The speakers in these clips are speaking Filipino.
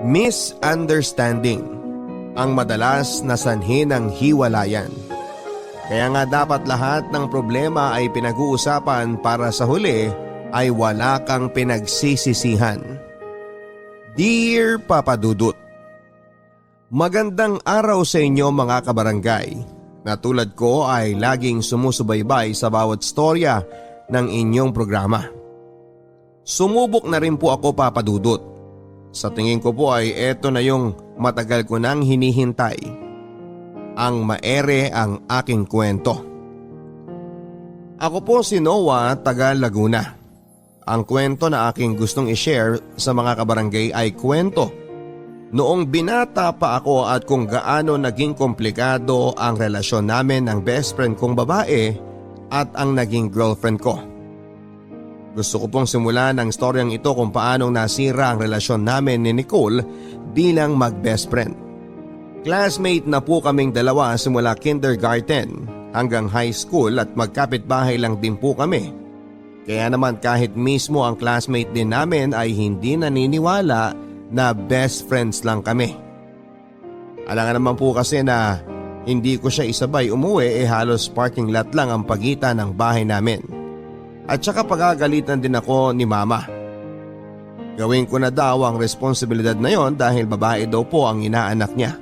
Misunderstanding ang madalas na sanhi ng hiwalayan. Kaya nga dapat lahat ng problema ay pinag-uusapan para sa huli ay wala kang pinagsisisihan. Dear Papa Dudut, magandang araw sa inyo mga kabarangay, na tulad ko ay laging sumusubaybay sa bawat storya ng inyong programa. Sumubok na rin po ako, Papa Dudut. Sa tingin ko po ay eto na yung matagal ko nang hinihintay. Ang maere ang aking kwento. Ako po si Noah, taga Laguna. Ang kwento na aking gustong i-share sa mga kabarangay ay kwento noong binata pa ako at kung gaano naging komplikado ang relasyon namin ng best friend kong babae at ang naging girlfriend ko. Gusto ko pong simulan ang storyang ito kung paanong nasira ang relasyon namin ni Nicole bilang mag-best friend. Classmate na po kaming dalawa simula kindergarten hanggang high school at magkapit-bahay lang din po kami. Kaya naman kahit mismo ang classmate din namin ay hindi naniniwala na best friends lang kami. Alangan naman po kasi na hindi ko siya isabay umuwi halos parking lot lang ang pagitan ng bahay namin. At saka pagagalitan din ako ni mama. Gawin ko na daw ang responsibilidad na yon dahil babae daw po ang inaanak niya.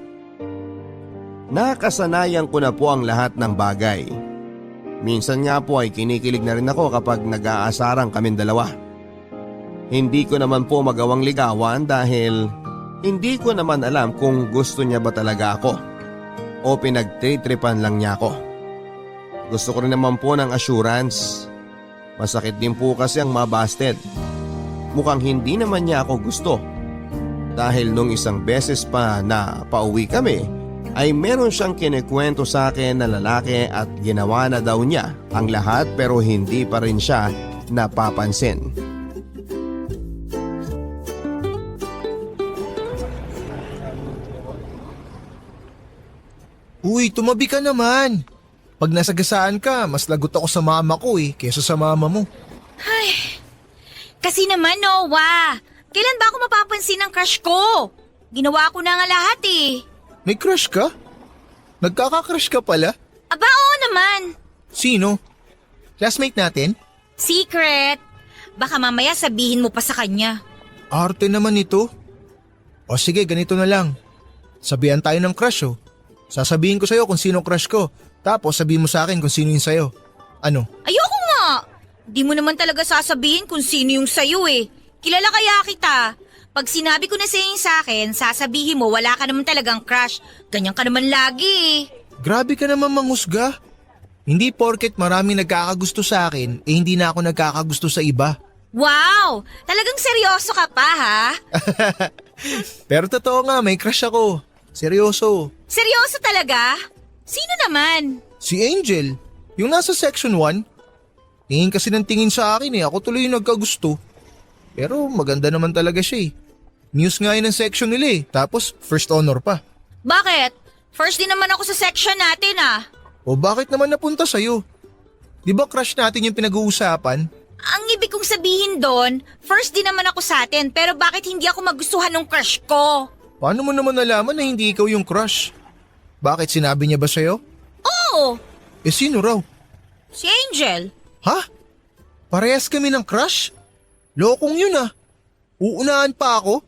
Nakasanayan ko na po ang lahat ng bagay. Minsan nga po ay kinikilig na rin ako kapag nag-aasarang kaming dalawa. Hindi ko naman po magawang ligawan dahil hindi ko naman alam kung gusto niya ba talaga ako o pinagtritripan lang niya ako. Gusto ko rin naman po ng assurance. Masakit din po kasi ang mabasted. Mukhang hindi naman niya ako gusto. Dahil nung isang beses pa na pauwi kami ay meron siyang kinikwento sa akin na lalaki at ginawa na daw niya ang lahat pero hindi pa rin siya napapansin. Uy, tumabi ka naman. Pag nasagasaan ka, mas lagot ako sa mama ko kesa sa mama mo. Ay, kasi naman Noah, kailan ba ako mapapansin ng crush ko? Ginawa ko na nga lahat May crush ka? Nagkaka-crush ka pala? Aba oo naman. Sino? Classmate natin? Secret. Baka mamaya sabihin mo pa sa kanya. Arte naman ito. O sige, ganito na lang. Sabihan tayo ng crush Sasabihin ko sa'yo kung sino crush ko. Tapos sabihin mo sa akin kung sino yung sa'yo. Ano? Ayoko nga. Di mo naman talaga sasabihin kung sino yung sayo Kilala kaya kita. Pag sinabi ko na sa'yo sa akin, sasabihin mo wala ka naman talagang crush. Ganyan ka naman lagi Grabe ka naman manghusga. Hindi porket maraming nagkakagusto sa akin, hindi na ako nagkakagusto sa iba. Wow! Talagang seryoso ka pa ha? Pero totoo nga, may crush ako. Seryoso. Seryoso talaga? Sino naman? Si Angel. Yung nasa section 1. Tingin kasi ng tingin sa akin ako tuloy yung nagkagusto. Pero maganda naman talaga siya Muse nga yun ng section nila Tapos first honor pa. Bakit? First din naman ako sa section natin O bakit naman napunta sa'yo? Di ba crush natin yung pinag-uusapan? Ang ibig kong sabihin doon, first din naman ako sa atin pero bakit hindi ako magustuhan ng crush ko? Paano mo naman nalaman na hindi ikaw yung crush? Bakit sinabi niya ba sa'yo? Oo, Sino raw? si Angel. Ha? Parehas kami ng crush? Lokong yun Uunahan pa ako?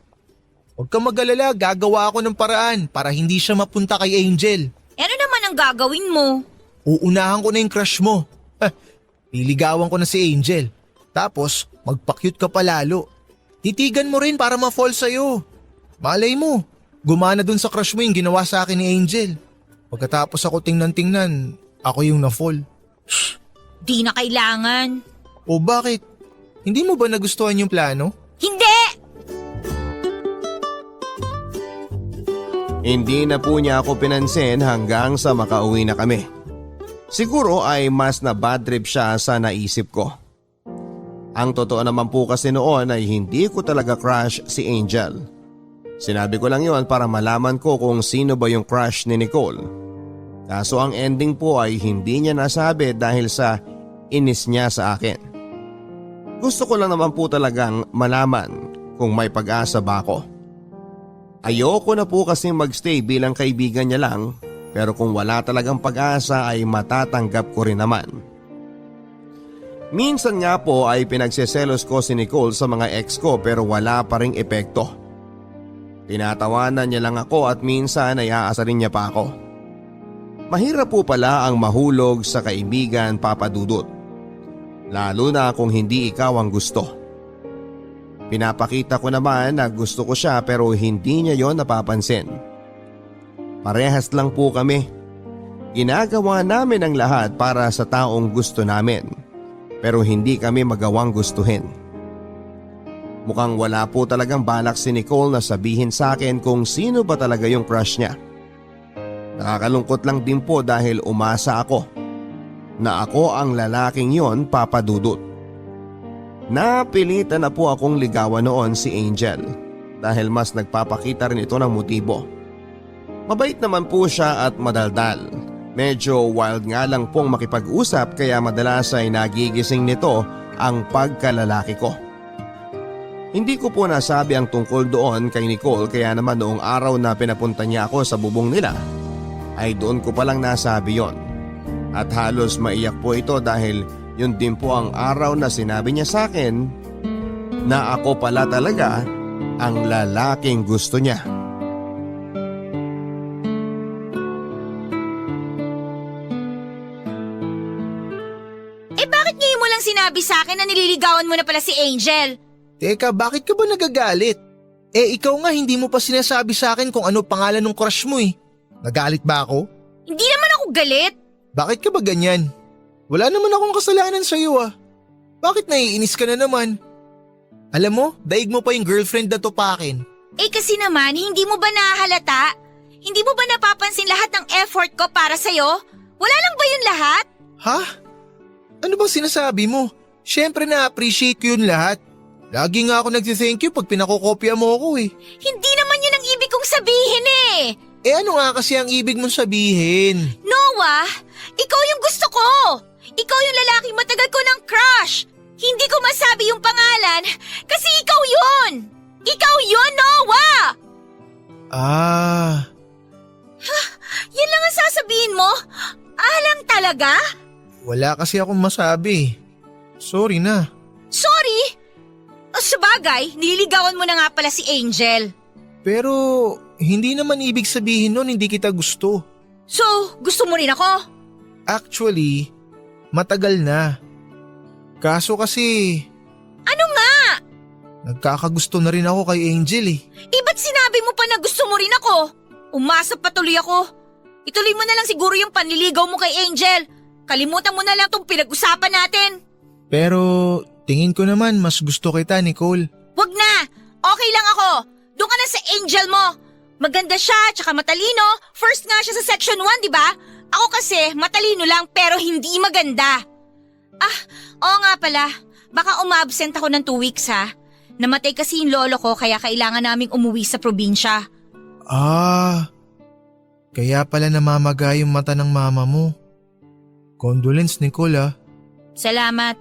Huwag ka mag-alala, gagawa ako ng paraan para hindi siya mapunta kay Angel. Ano naman ang gagawin mo? Uunahan ko na yung crush mo. Liligawan ko na si Angel. Tapos, magpa-cute ka pa lalo. Titigan mo rin para ma-fall sa'yo. Malay mo, gumana dun sa crush mo yung ginawa sa akin ni Angel. Pagkatapos ako tingnan-tingnan, ako yung na-fall. Di na kailangan. O bakit? Hindi mo ba nagustuhan yung plano? Hindi! Hindi na po niya ako pinansin hanggang sa makauwi na kami. Siguro ay mas na bad trip siya sa naisip ko. Ang totoo naman po kasi noon ay hindi ko talaga crush si Angel. Sinabi ko lang yon para malaman ko kung sino ba yung crush ni Nicole. Kaso ang ending po ay hindi niya nasabi dahil sa inis niya sa akin. Gusto ko lang naman po talagang malaman kung may pag-asa ba ako. Ayoko na po kasi magstay bilang kaibigan niya lang, pero kung wala talagang pag-asa ay matatanggap ko rin naman. Minsan nga po ay pinagseselos ko si Nicole sa mga ex ko pero wala pa ring epekto. Tinatawanan niya lang ako at minsan ay aasarin niya pa ako. Mahirap po pala ang mahulog sa kaibigan, Papa Dudut. Lalo na kung hindi ikaw ang gusto. Pinapakita ko naman na gusto ko siya pero hindi niya yon napapansin. Parehas lang po kami. Ginagawa namin ang lahat para sa taong gusto namin, pero hindi kami magawang gustuhin. Mukhang wala po talagang balak si Nicole na sabihin sa akin kung sino ba talaga yung crush niya. Nakakalungkot lang din po dahil umasa ako na ako ang lalaking yon, Papa Dudut. Napilitan na po akong ligawan noon si Angel dahil mas nagpapakita rin ito ng motibo. Mabait naman po siya at madaldal. Medyo wild nga lang pong makipag-usap kaya madalas ay nagigising nito ang pagkalalaki ko. Hindi ko po nasabi ang tungkol doon kay Nicole kaya naman noong araw na pinapunta niya ako sa bubong nila ay doon ko palang nasabi yon. At halos maiyak po ito dahil yun din po ang araw na sinabi niya sa akin na ako pala talaga ang lalaking gusto niya. Bakit ngayon mo lang sinabi sa akin na nililigawan mo na pala si Angel? Teka, bakit ka ba nagagalit? Ikaw nga hindi mo pa sinasabi sa akin kung ano pangalan ng crush mo eh. Nagalit ba ako? Hindi naman ako galit. Bakit ka ba ganyan? Wala naman akong kasalanan sa'yo ah. Bakit naiinis ka na naman? Alam mo, daig mo pa yung girlfriend na tupakin. Kasi naman, hindi mo ba nahalata? Hindi mo ba napapansin lahat ng effort ko para sa'yo? Wala lang ba yun lahat? Ha? Ano bang sinasabi mo? Siyempre na-appreciate ko yun lahat. Lagi nga ako nagsi-thank you pag pinakokopya mo ako eh. Hindi naman yun ang ibig kong sabihin eh. Ano nga kasi ang ibig mong sabihin? Noah, ikaw yung gusto ko. Ikaw yung lalaking matagal ko ng crush. Hindi ko masabi yung pangalan kasi ikaw yun. Ikaw yun, Noah! Yan lang ang sasabihin mo? Lang talaga? Wala kasi akong masabi. Sorry na. Sorry? Sabagay, nililigawan mo na nga pala si Angel. Pero hindi naman ibig sabihin nun hindi kita gusto. So, gusto mo rin ako? Actually, matagal na. Kaso kasi… Ano nga? Nagkakagusto na rin ako kay Angel eh. Ba't sinabi mo pa na gusto mo rin ako? Umasa pa tuloy ako. Ituloy mo na lang siguro yung panliligaw mo kay Angel. Kalimutan mo na lang tong pinag-usapan natin. Pero tingin ko naman mas gusto kita, Nicole. Wag na! Okay lang ako. Doon ka na sa Angel mo. Maganda siya, tsaka matalino. First nga siya sa section 1, di ba? Ako kasi, matalino lang pero hindi maganda. Oo nga pala. Baka umabsent ako ng 2 weeks ha. Namatay kasi yung lolo ko kaya kailangan naming umuwi sa probinsya. Kaya pala namamaga yung mata ng mama mo. Condolence, Nicole ah. Salamat.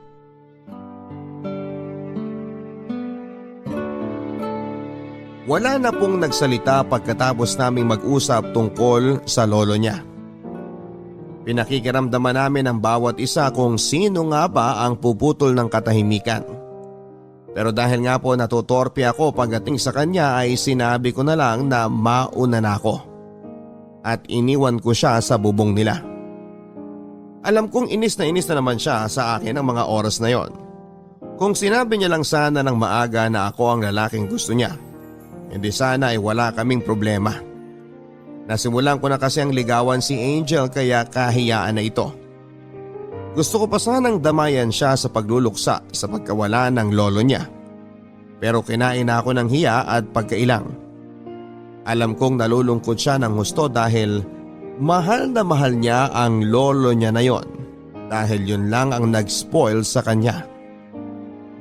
Wala na pong nagsalita pagkatapos naming mag-usap tungkol sa lolo niya. Pinakikiramdaman namin ang bawat isa kung sino nga ba ang puputol ng katahimikan. Pero dahil nga po natutorpe ako pagdating sa kanya ay sinabi ko na lang na mauna na ako. At iniwan ko siya sa bubong nila. Alam kong inis na naman siya sa akin ang mga oras na yon. Kung sinabi niya lang sana ng maaga na ako ang lalaking gusto niya, hindi sana ay wala kaming problema. Nasimulan ko na kasi ang ligawan si Angel kaya kahiyaan na ito. Gusto ko pa sanang damayan siya sa pagluluksa sa pagkawala ng lolo niya. Pero kinain na ako ng hiya at pagkailang. Alam kong nalulungkot siya ng husto dahil mahal na mahal niya ang lolo niya na yon. Dahil yun lang ang nag-spoil sa kanya.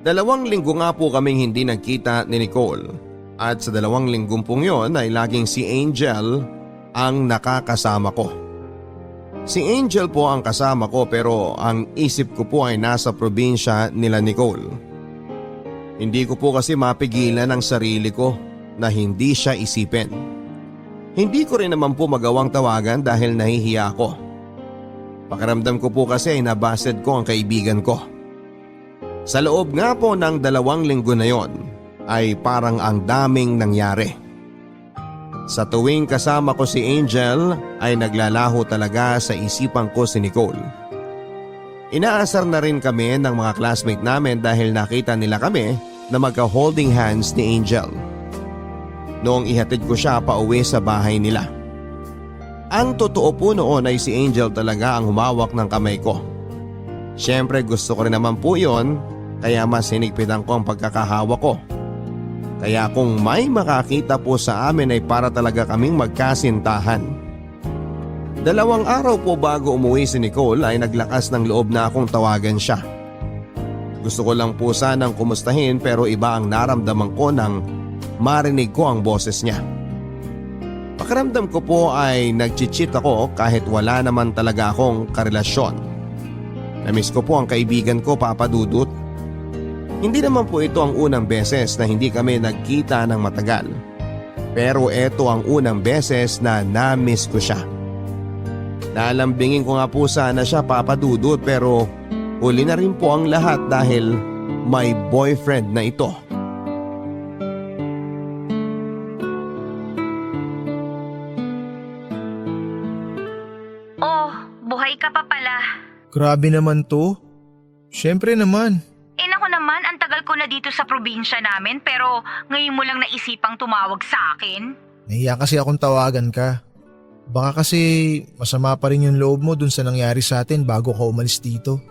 2 linggo nga po kaming hindi nagkita ni Nicole. At sa 2 linggong pong yon ay laging si Angel ang nakakasama ko. Si Angel po ang kasama ko pero ang isip ko po ay nasa probinsya nila Nicole. Hindi ko po kasi mapigilan ang sarili ko na hindi siya isipin. Hindi ko rin naman po magawang tawagan dahil nahihiya ako. Pakiramdam ko po kasi ay nabasted ko ang kaibigan ko. Sa loob nga po ng 2 linggo na yon ay parang ang daming nangyari. Sa tuwing kasama ko si Angel ay naglalaho talaga sa isipan ko si Nicole. Inaasar na rin kami ng mga classmate namin dahil nakita nila kami na magka-holding hands ni Angel noong ihatid ko siya pauwi sa bahay nila. Ang totoo po noon ay si Angel talaga ang humawak ng kamay ko. Siyempre gusto ko rin naman po yon, kaya mas hinigpitan ko ang pagkakahawa ko. Kaya kung may makakita po sa amin ay para talaga kaming magkasintahan. 2 araw po bago umuwi si Nicole ay naglakas ng loob na akong tawagan siya. Gusto ko lang po sanang kumustahin pero iba ang naramdaman ko nang marinig ko ang boses niya. Pakiramdam ko po ay nag-cheat ako kahit wala naman talaga akong karelasyon. Namiss ko po ang kaibigan ko, Papa Dudut. Hindi naman po ito ang unang beses na hindi kami nagkita ng matagal. Pero ito ang unang beses na namiss ko siya. Nalambingin ko nga po sana siya, Papa Dudut, pero huli na rin po ang lahat dahil may boyfriend na ito. Oh, buhay ka pa pala. Grabe naman to. Siyempre naman. Naku naman, ang tagal ko na dito sa probinsya namin pero ngayon mo lang naisipang tumawag sa akin. Nahiya kasi akong tawagan ka. Baka kasi masama pa rin yung loob mo dun sa nangyari sa atin bago ka umalis dito.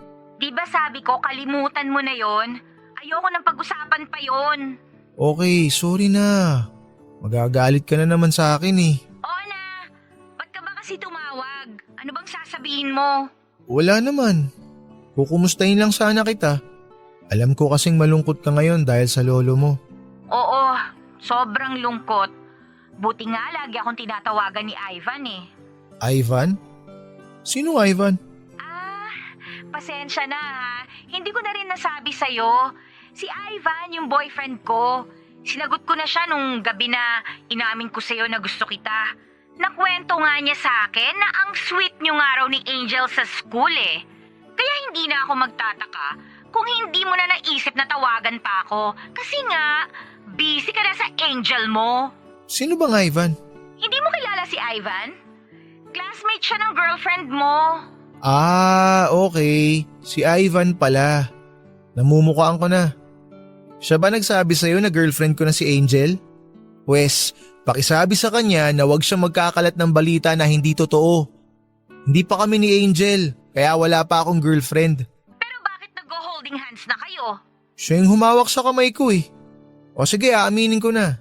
Di ba sabi ko kalimutan mo na yon? Ayoko nang pag-usapan pa yon. Okay, sorry na. Magagalit ka na naman sa akin eh. Oo na, ba't ka ba kasi tumawag? Ano bang sasabihin mo? Wala naman. Kukumustahin lang sana kita. Alam ko kasing malungkot ka ngayon dahil sa lolo mo. Oo, sobrang lungkot. Buti nga lagi akong tinatawagan ni Ivan eh. Ivan? Sino Ivan? Pasensya na ha. Hindi ko na rin nasabi sa'yo. Si Ivan, yung boyfriend ko. Sinagot ko na siya nung gabi na inamin ko sa'yo na gusto kita. Nakwento nga niya sa akin na ang sweet niyo nga raw ni Angel sa school eh. Kaya hindi na ako magtataka kung hindi mo na naisip na tawagan pa ako. Kasi nga, busy ka na sa Angel mo. Sino bang Ivan? Hindi mo kilala si Ivan? Classmate siya ng girlfriend mo. Okay. Si Ivan pala. Namumukhaan ko na. Siya ba nagsabi sa'yo na girlfriend ko na si Angel? Pwes, pakisabi sa kanya na huwag siya magkakalat ng balita na hindi totoo. Hindi pa kami ni Angel, kaya wala pa akong girlfriend. Pero bakit nag-holding hands na kayo? Siya yung humawak sa kamay ko eh. O sige, aaminin ko na.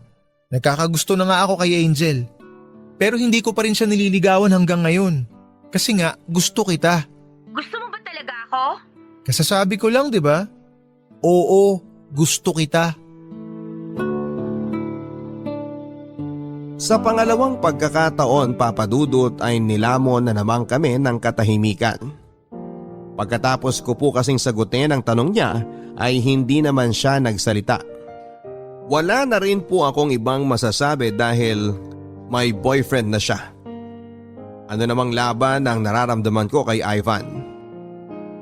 Nagkakagusto na nga ako kay Angel. Pero hindi ko pa rin siya nililigawan hanggang ngayon. Kasi nga, gusto kita. Gusto mo ba talaga ako? Kasasabi ko lang, di ba? Oo, gusto kita. Sa pangalawang pagkakataon, Papa Dudut, ay nilamon na naman kami ng katahimikan. Pagkatapos ko po kasing sagutin ang tanong niya ay hindi naman siya nagsalita. Wala na rin po akong ibang masasabi dahil may boyfriend na siya. Ano namang laban ang nararamdaman ko kay Ivan?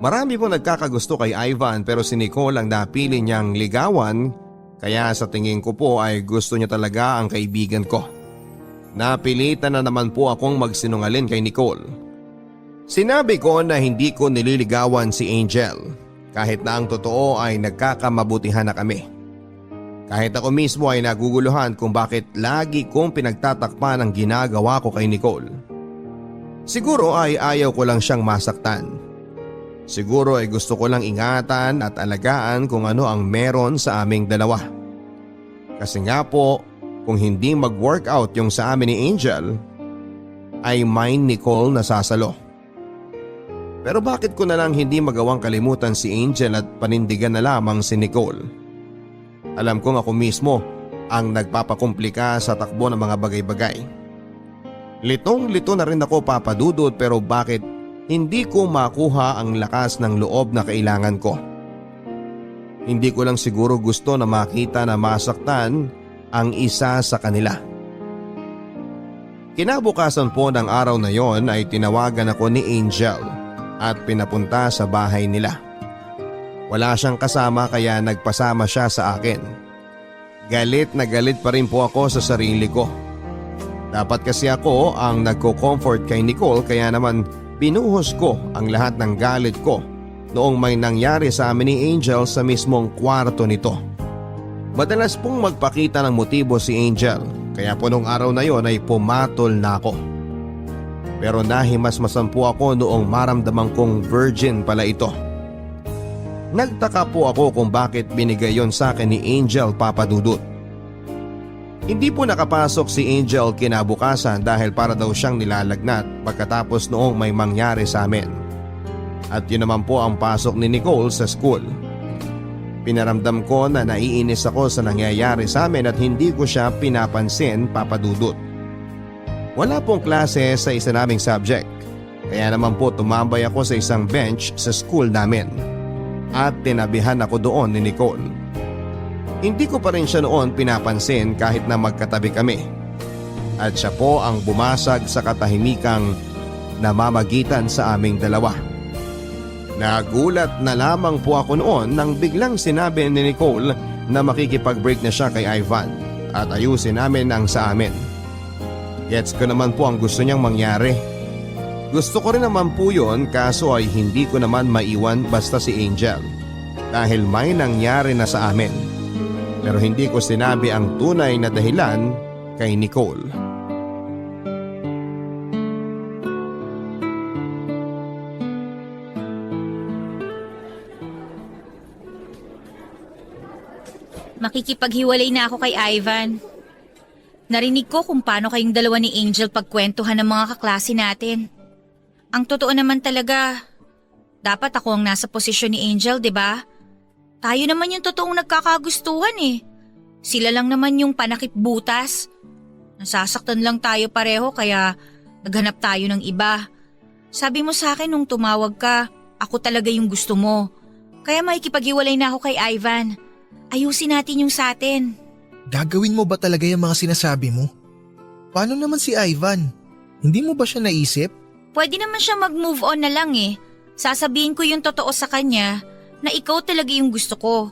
Marami pong nagkakagusto kay Ivan pero si Nicole ang napili niyang ligawan, kaya sa tingin ko po ay gusto niya talaga ang kaibigan ko. Napilitan na naman po akong magsinungaling kay Nicole. Sinabi ko na hindi ko nililigawan si Angel kahit na ang totoo ay nagkakamabutihan na kami. Kahit ako mismo ay naguguluhan kung bakit lagi kong pinagtatakpan ang ginagawa ko kay Nicole. Siguro ay ayaw ko lang siyang masaktan. Siguro ay gusto ko lang ingatan at alagaan kung ano ang meron sa aming dalawa. Kasi nga po, kung hindi mag-workout yung sa amin ni Angel, ay mine Nicole na sasalo. Pero bakit ko na lang hindi magawang kalimutan si Angel at panindigan na lamang si Nicole? Alam kong ako mismo ang nagpapakomplika sa takbo ng mga bagay-bagay. Litong-lito na rin ako, Papa Dudut, pero bakit hindi ko makuha ang lakas ng loob na kailangan ko? Hindi ko lang siguro gusto na makita na masaktan ang isa sa kanila. Kinabukasan po ng araw na yon ay tinawagan ako ni Angel at pinapunta sa bahay nila. Wala siyang kasama kaya nagpasama siya sa akin. Galit na galit pa rin po ako sa sarili ko. Dapat kasi ako ang nagko-comfort kay Nicole kaya naman binuhos ko ang lahat ng galit ko noong may nangyari sa amin ni Angel sa mismong kwarto nito. Madalas pong magpakita ng motibo si Angel kaya po nung araw na yon ay pumatol na ako. Pero nahimasmasan po ako noong maramdaman kong virgin pala ito. Nagtaka po ako kung bakit binigay yon sa akin ni Angel, Papa Dudut. Hindi po nakapasok si Angel kinabukasan dahil para daw siyang nilalagnat pagkatapos noong may mangyari sa amin. At yun naman po ang pasok ni Nicole sa school. Pinaramdam ko na naiinis ako sa nangyayari sa amin at hindi ko siya pinapansin, Papa Dudut. Wala pong klase sa isa naming subject, kaya naman po tumambay ako sa isang bench sa school namin. At tinabihan ako doon ni Nicole. Hindi ko pa rin siya noon pinapansin kahit na magkatabi kami. At siya po ang bumasag sa katahimikang namamagitan sa aming dalawa. Nagulat na lamang po ako noon nang biglang sinabi ni Nicole na makikipag-break na siya kay Ivan at ayusin namin ang sa amin. Gets ko naman po ang gusto niyang mangyari. Gusto ko rin naman po yun kaso ay hindi ko naman maiwan basta si Angel dahil may nangyari na sa amin. Pero hindi ko sinabi ang tunay na dahilan kay Nicole. Makikipaghiwalay na ako kay Ivan. Narinig ko kung paano kayong dalawa ni Angel pagkwentuhan ng mga kaklase natin. Ang totoo naman talaga, dapat ako ang nasa posisyon ni Angel, 'di ba? Tayo naman yung totoong nagkakagustuhan eh. Sila lang naman yung panakip butas. Nasasaktan lang tayo pareho kaya naghanap tayo ng iba. Sabi mo sa akin nung tumawag ka, ako talaga yung gusto mo. Kaya makikipaghiwalay na ako kay Ivan. Ayusin natin yung sa atin. Gagawin mo ba talaga yung mga sinasabi mo? Paano naman si Ivan? Hindi mo ba siya naisip? Pwede naman siya mag-move on na lang eh. Sasabihin ko yung totoo sa kanya na ikaw talaga yung gusto ko.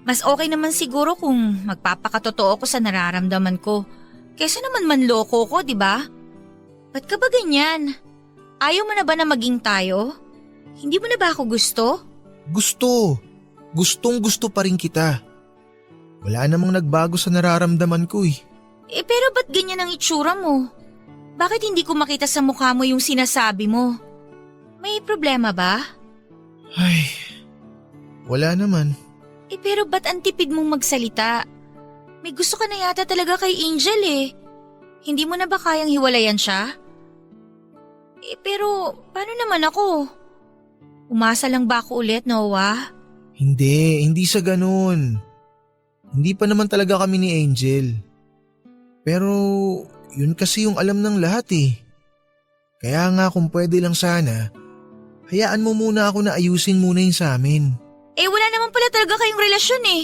Mas okay naman siguro kung magpapakatotoo ko sa nararamdaman ko. Kesa naman manloko ko, di ba? Ba't ka ba ganyan? Ayaw mo na ba na maging tayo? Hindi mo na ba ako gusto? Gusto. Gustong gusto pa rin kita. Wala namang nagbago sa nararamdaman ko eh. Pero ba't ganyan ang itsura mo? Bakit hindi ko makita sa mukha mo yung sinasabi mo? May problema ba? Ay, wala naman. Pero ba't ang tipid mong magsalita? May gusto ka na yata talaga kay Angel eh. Hindi mo na ba kayang hiwalayan siya? Pero paano naman ako? Umasa lang ba ako ulit, Noah? Hindi sa ganun. Hindi pa naman talaga kami ni Angel. Pero yun kasi yung alam ng lahat eh. Kaya nga kung pwede lang sana, hayaan mo muna ako na ayusin muna yung sa amin. Wala naman pala talaga kayong relasyon eh.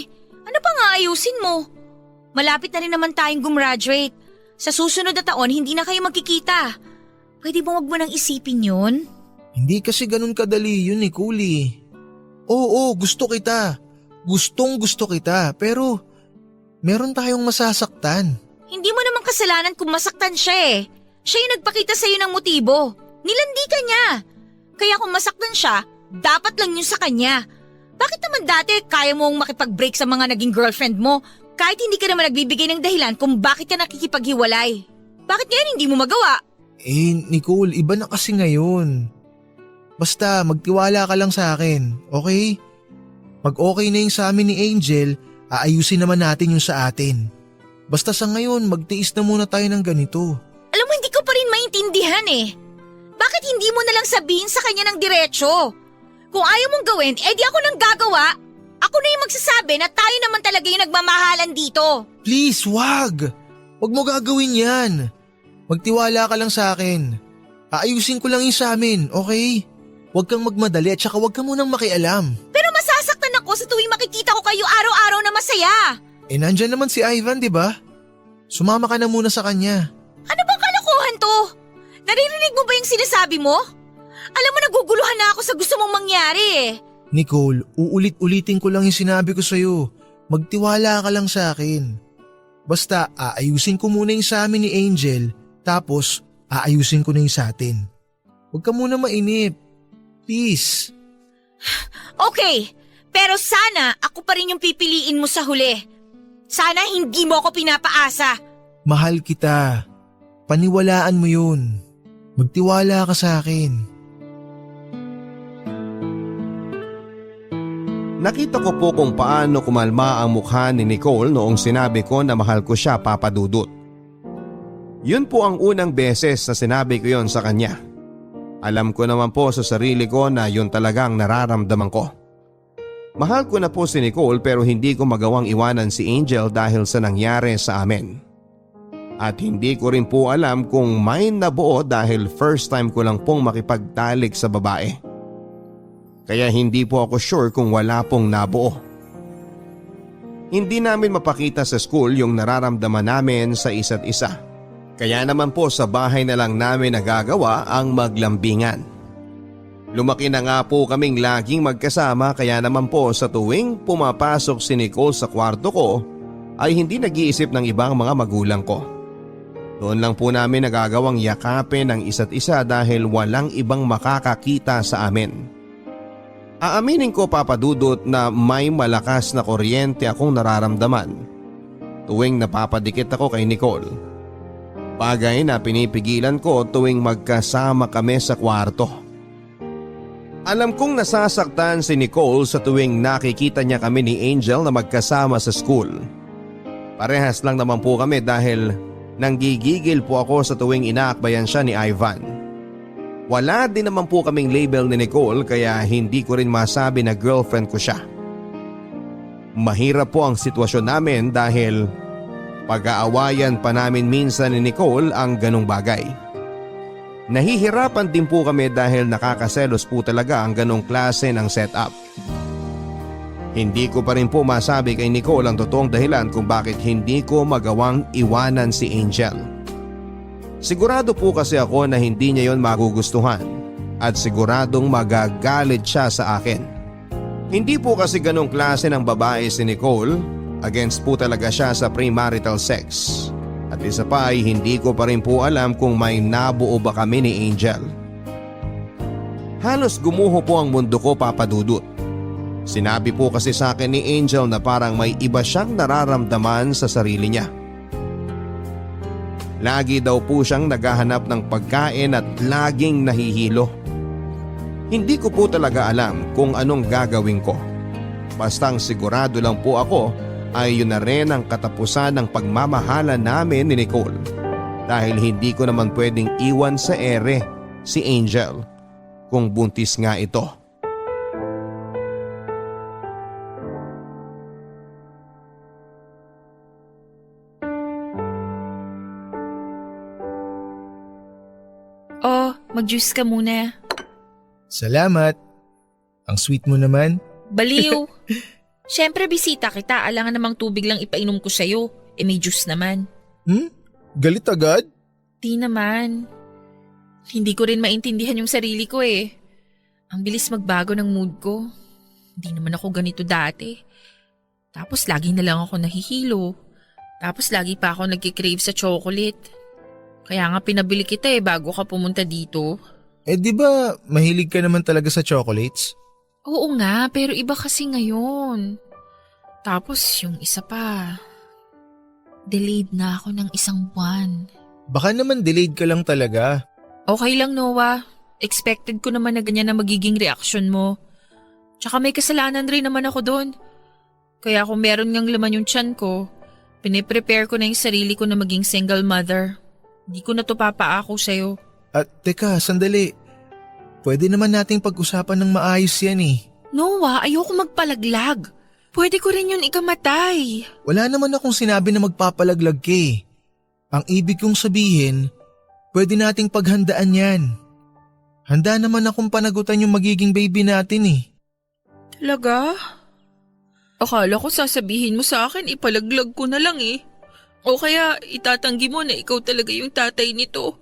Ano pa nga ayusin mo? Malapit na rin naman tayong gumraduate. Sa susunod na taon, hindi na kayo magkikita. Pwede ba wag mo nang isipin yun? Hindi kasi ganun kadali yun eh, Kuli. Oo, gusto kita. Gustong gusto kita, pero meron tayong masasaktan. Hindi mo naman kasalanan kung masaktan siya eh. Siya yung nagpakita sa'yo ng motibo. Nilandi ka niya. Kaya kung masaktan siya, dapat lang yun sa kanya. Bakit naman dati kaya mong makipag-break sa mga naging girlfriend mo kahit hindi ka naman nagbibigay ng dahilan kung bakit ka nakikipaghiwalay? Bakit ngayon hindi mo magawa? Nicole, iba na kasi ngayon. Basta magtiwala ka lang sa akin, okay? Pag okay na yung sa amin ni Angel, aayusin naman natin yung sa atin. Basta sa ngayon, magtiis na muna tayo ng ganito. Alam mo, hindi ko pa rin maintindihan eh. Bakit hindi mo na lang sabihin sa kanya ng diretsyo? Kung ayaw mong gawin, edi ako nang gagawa. Ako na yung magsasabi na tayo naman talaga yung nagmamahalan dito. Please, wag! Wag mo gagawin yan. Magtiwala ka lang sa akin. Aayusin ko lang yung sa amin, okay? Huwag kang magmadali at saka huwag ka munang makialam. Pero masasaktan ako sa tuwing makikita ko kayo araw-araw na masaya. Nandyan naman si Ivan, di ba? Sumama ka na muna sa kanya. Ano bang kalokohan to? Naririnig mo ba yung sinasabi mo? Alam mo, naguguluhan na ako sa gusto mong mangyari eh. Nicole, uulit-ulitin ko lang yung sinabi ko sa'yo. Magtiwala ka lang sa akin. Basta aayusin ko muna yung sa amin ni Angel, tapos aayusin ko na yung sa atin. Huwag ka muna mainip. Please. Okay, pero sana ako pa rin yung pipiliin mo sa huli. Sana hindi mo ako pinapaasa. Mahal kita. Paniwalaan mo yun. Magtiwala ka sa akin. Nakita ko po kung paano kumalma ang mukha ni Nicole noong sinabi ko na mahal ko siya, Papa Dudut. Yun po ang unang beses na sinabi ko yon sa kanya. Alam ko naman po sa sarili ko na yun talagang nararamdaman ko. Mahal ko na po si Nicole pero hindi ko magawang iwanan si Angel dahil sa nangyari sa amin. At hindi ko rin po alam kung may nabuo dahil first time ko lang pong makipagtalik sa babae. Kaya hindi po ako sure kung wala pong nabuo. Hindi namin mapakita sa school yung nararamdaman namin sa isa't isa. Kaya naman po sa bahay na lang namin nagagawa ang maglambingan. Lumaki na nga po kaming laging magkasama kaya naman po sa tuwing pumapasok si Nicole sa kwarto ko ay hindi nag-iisip ng ibang mga magulang ko. Doon lang po namin nagagawang yakapin ang isa't isa dahil walang ibang makakakita sa amin. Aaminin ko, Papa Dudut, na may malakas na kuryente akong nararamdaman tuwing napapadikit ako kay Nicole. Bagay na pinipigilan ko tuwing magkasama kami sa kwarto. Alam kong nasasaktan si Nicole sa tuwing nakikita niya kami ni Angel na magkasama sa school. Parehas lang naman po kami dahil nanggigigil po ako sa tuwing inaakbayan siya ni Ivan. Wala din naman po kaming label ni Nicole kaya hindi ko rin masabi na girlfriend ko siya. Mahirap po ang sitwasyon namin dahil pag-aawayan pa namin minsan ni Nicole ang ganong bagay. Nahihirapan din po kami dahil nakakaselos po talaga ang ganong klase ng setup. Hindi ko pa rin po masabi kay Nicole ang totoong dahilan kung bakit hindi ko magawang iwanan si Angel. Sigurado po kasi ako na hindi niya yon magugustuhan at siguradong magagalit siya sa akin. Hindi po kasi ganong klase ng babae si Nicole, against po talaga siya sa premarital sex. At isa pa ay hindi ko pa rin po alam kung may nabuo ba kami ni Angel. Halos gumuho po ang mundo ko, Papa Dudut. Sinabi po kasi sa akin ni Angel na parang may iba siyang nararamdaman sa sarili niya. Lagi daw po siyang naghahanap ng pagkain at laging nahihilo. Hindi ko po talaga alam kung anong gagawin ko. Bastang sigurado lang po ako ay yun na rin ang katapusan ng pagmamahala namin ni Nicole. Dahil hindi ko naman pwedeng iwan sa ere si Angel kung buntis nga ito. Oh, mag-juice ka muna. Salamat. Ang sweet mo naman. Baliw. Siyempre bisita kita, alangan namang tubig lang ipainom ko sa'yo. May juice naman. Galit agad? Di naman. Hindi ko rin maintindihan yung sarili ko eh. Ang bilis magbago ng mood ko. Hindi naman ako ganito dati. Tapos lagi na lang ako nahihilo. Tapos lagi pa ako nagkikrave sa chocolate. Kaya nga pinabili kita bago ka pumunta dito. Di ba mahilig ka naman talaga sa chocolates? Oo nga, pero iba kasi ngayon. Tapos yung isa pa, delayed na ako ng 1 buwan. Baka naman delayed ka lang talaga. Okay lang, Noah. Expected ko naman na ganyan na magiging reaction mo. Tsaka may kasalanan rin naman ako doon. Kaya kung meron ngang laman yung tiyan ko, piniprepare ko na yung sarili ko na maging single mother. Hindi ko na to papaako sa'yo. At teka, sandali. Pwede naman nating pag-usapan ng maayos yan eh. Noah, ayoko magpalaglag. Pwede ko rin yun ikamatay. Wala naman akong sinabi na magpapalaglag ka eh. Ang ibig kong sabihin, pwede nating paghandaan yan. Handa naman akong panagutan yung magiging baby natin eh. Talaga? Akala ko sasabihin mo sa akin ipalaglag ko na lang eh. O kaya itatanggi mo na ikaw talaga yung tatay nito.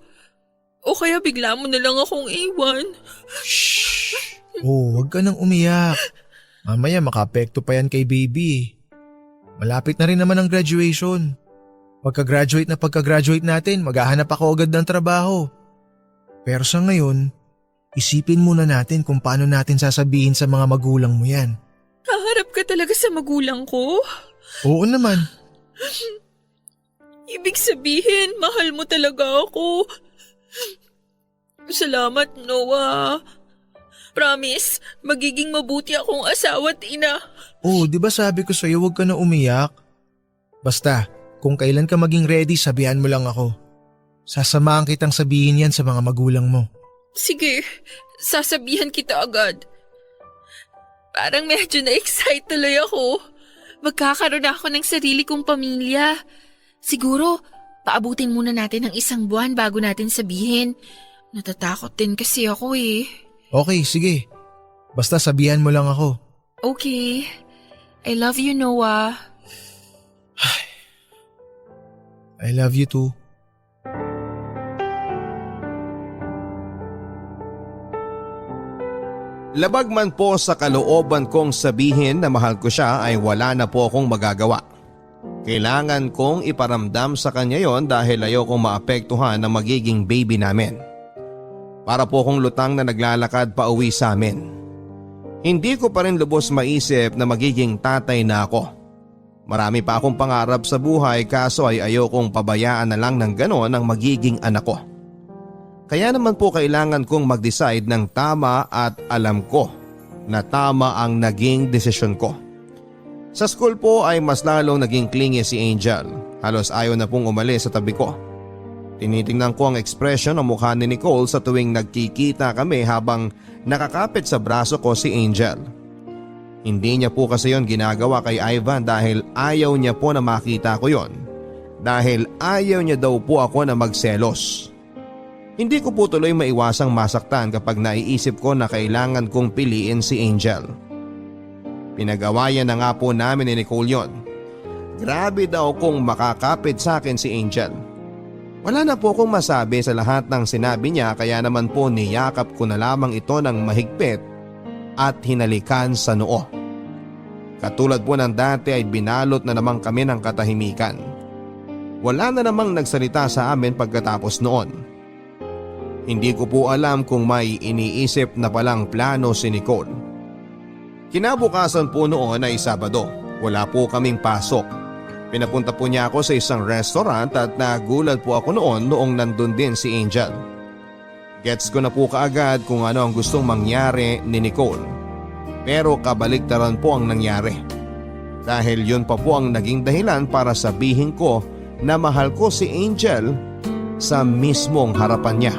O kaya bigla mo na lang akong iwan. Oh, huwag ka nang umiyak. Mamaya makaapekto pa yan kay baby. Malapit na rin naman ang graduation. Pagka-graduate natin, maghahanap ako agad ng trabaho. Pero sa ngayon, isipin muna natin kung paano natin sasabihin sa mga magulang mo yan. Haharap ka talaga sa magulang ko? Oo naman. Ibig sabihin, mahal mo talaga ako. Salamat, Noah. Promise, magiging mabuti akong asawa at ina. Oo, di ba sabi ko sa'yo huwag ka na umiyak? Basta, kung kailan ka maging ready, sabihan mo lang ako. Sasamahan kitang sabihin yan sa mga magulang mo. Sige, sasabihan kita agad. Parang medyo na-excite tuloy ako. Magkakaroon ako ng sarili kong pamilya. Siguro, paabutin muna natin ng 1 buwan bago natin sabihin. Natatakot din kasi ako eh. Okay, sige. Basta sabihan mo lang ako. Okay. I love you, Noah. I love you too. Labag man po sa kalooban kong sabihin na mahal ko siya ay wala na po akong magagawa. Kailangan kong iparamdam sa kanya yon dahil ayokong maapektuhan ang magiging baby namin. Para po akong lutang na naglalakad pa uwi sa amin. Hindi ko pa rin lubos maisip na magiging tatay na ako. Marami pa akong pangarap sa buhay kaso ay ayokong pabayaan na lang ng ganon ang magiging anak ko. Kaya naman po kailangan kong mag-decide ng tama at alam ko na tama ang naging desisyon ko. Sa school po ay mas lalong naging clingy si Angel. Halos ayaw na pong umalis sa tabi ko. Tinitingnan ko ang ekspresyon ng mukha ni Nicole sa tuwing nagkikita kami habang nakakapit sa braso ko si Angel. Hindi niya po kasi yon ginagawa kay Ivan dahil ayaw niya po na makita ko yon. Dahil ayaw niya daw po ako na magselos. Hindi ko po tuloy maiwasang masaktan kapag naiisip ko na kailangan kong piliin si Angel. Pinag-awayan na nga po namin ni Nicole yon. Grabe daw kung makakapit sa akin si Angel. Wala na po akong masabi sa lahat ng sinabi niya kaya naman po niyakap ko na lamang ito ng mahigpit at hinalikan sa noo. Katulad po ng dati ay binalot na naman kami ng katahimikan. Wala na namang nagsalita sa amin pagkatapos noon. Hindi ko po alam kung may iniisip na palang plano si Nicole. Kinabukasan po noon ay Sabado. Wala po kaming pasok. Pinapunta po niya ako sa isang restaurant at nagulat po ako noong nandun din si Angel. Gets ko na po kaagad kung ano ang gustong mangyari ni Nicole. Pero kabaligtaran po ang nangyari. Dahil yun pa po ang naging dahilan para sabihin ko na mahal ko si Angel sa mismong harapan niya.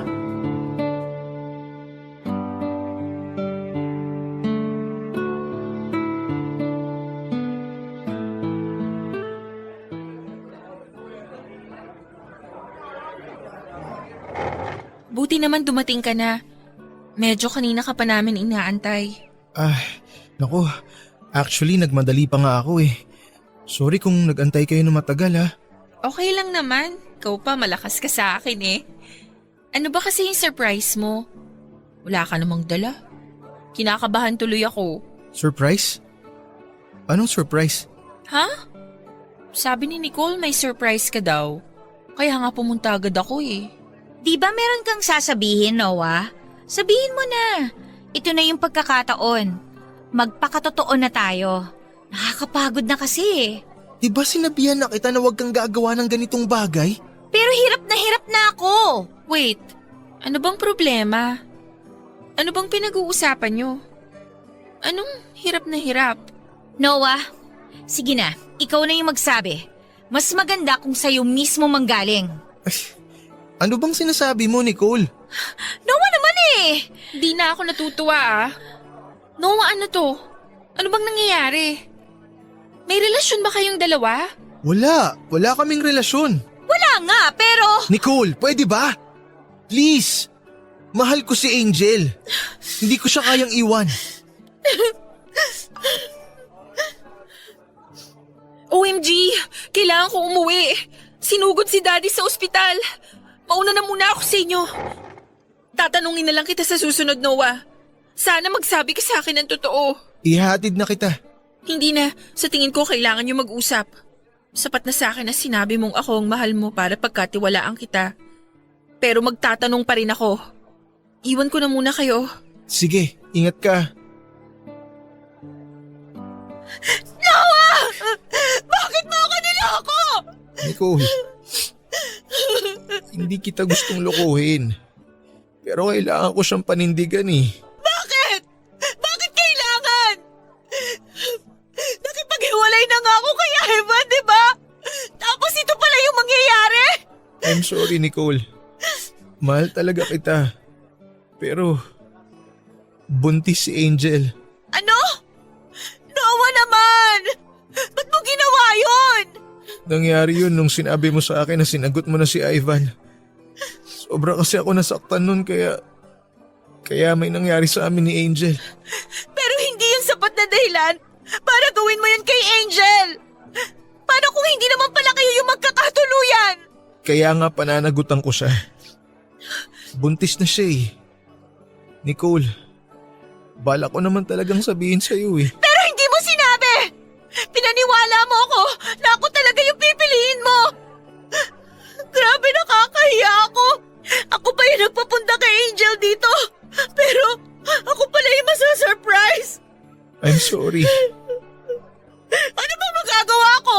Buti naman dumating ka na. Medyo kanina ka pa namin inaantay. Naku. Actually, nagmadali pa nga ako eh. Sorry kung nagantay kayo na matagal ha. Okay lang naman. Ikaw pa malakas ka sa akin eh. Ano ba kasi yung surprise mo? Wala ka namang dala. Kinakabahan tuloy ako. Surprise? Anong surprise? Ha? Sabi ni Nicole may surprise ka daw. Kaya nga pumunta agad ako eh. Di ba meron kang sasabihin, Noah? Sabihin mo na. Ito na yung pagkakataon. Magpakatotoo na tayo. Nakakapagod na kasi eh. Diba sinabihan na kita na huwag kang gagawa ng ganitong bagay? Pero hirap na ako. Wait, ano bang problema? Ano bang pinag-uusapan nyo? Anong hirap na hirap? Noah, sige na. Ikaw na yung magsabi. Mas maganda kung sa'yo mismo manggaling. Ano bang sinasabi mo, Nicole? Noah naman eh! Di na ako natutuwa ah. Noah, ano to? Ano bang nangyayari? May relasyon ba kayong dalawa? Wala kaming relasyon. Wala nga, pero… Nicole, pwede ba? Please, mahal ko si Angel. Hindi ko siya kayang iwan. OMG, kailangan ko umuwi. Sinugod si Daddy sa ospital. Mauna na muna ako sa inyo. Tatanungin na lang kita sa susunod, Noah. Sana magsabi ka sa akin ng totoo. Ihatid na kita. Hindi na. Sa tingin ko kailangan niyo mag-usap. Sapat na sa akin na sinabi mong ako ang mahal mo para pagkatiwalaan kita. Pero magtatanong pa rin ako. Iwan ko na muna kayo. Sige, ingat ka. Noah! Bakit mo ako niloko? Nicole, hindi kita gustong lokohin. Pero kailangan ko siyang panindigan eh. Bakit? Bakit kailangan? Nakipaghiwalay na nga ako kay Ivan, di ba? Tapos ito pala yung mangyayari? I'm sorry, Nicole. Mahal talaga kita. Pero, buntis si Angel. Ano? Noah naman! Ba't mo ginawa yun? Nangyari yun nung sinabi mo sa akin na sinagot mo na si Ivan. Sobra kasi ako nasaktan nun kaya may nangyari sa amin ni Angel. Pero hindi yun sapat na dahilan para gawin mo yun kay Angel. Paano kung hindi naman pala kayo yung magkakatuluyan? Kaya nga pananagutan ko siya. Buntis na siya eh. Nicole, bala ko naman talagang sabihin sa'yo eh. Pero hindi mo sinabi! Pinaniwala mo ako na ako talaga yung pipiliin mo! Grabe, nakakahiya ako! Ako pa yung nagpapunta kay Angel dito! Pero ako pala yung masasurprise! I'm sorry. Ano ba magagawa ko?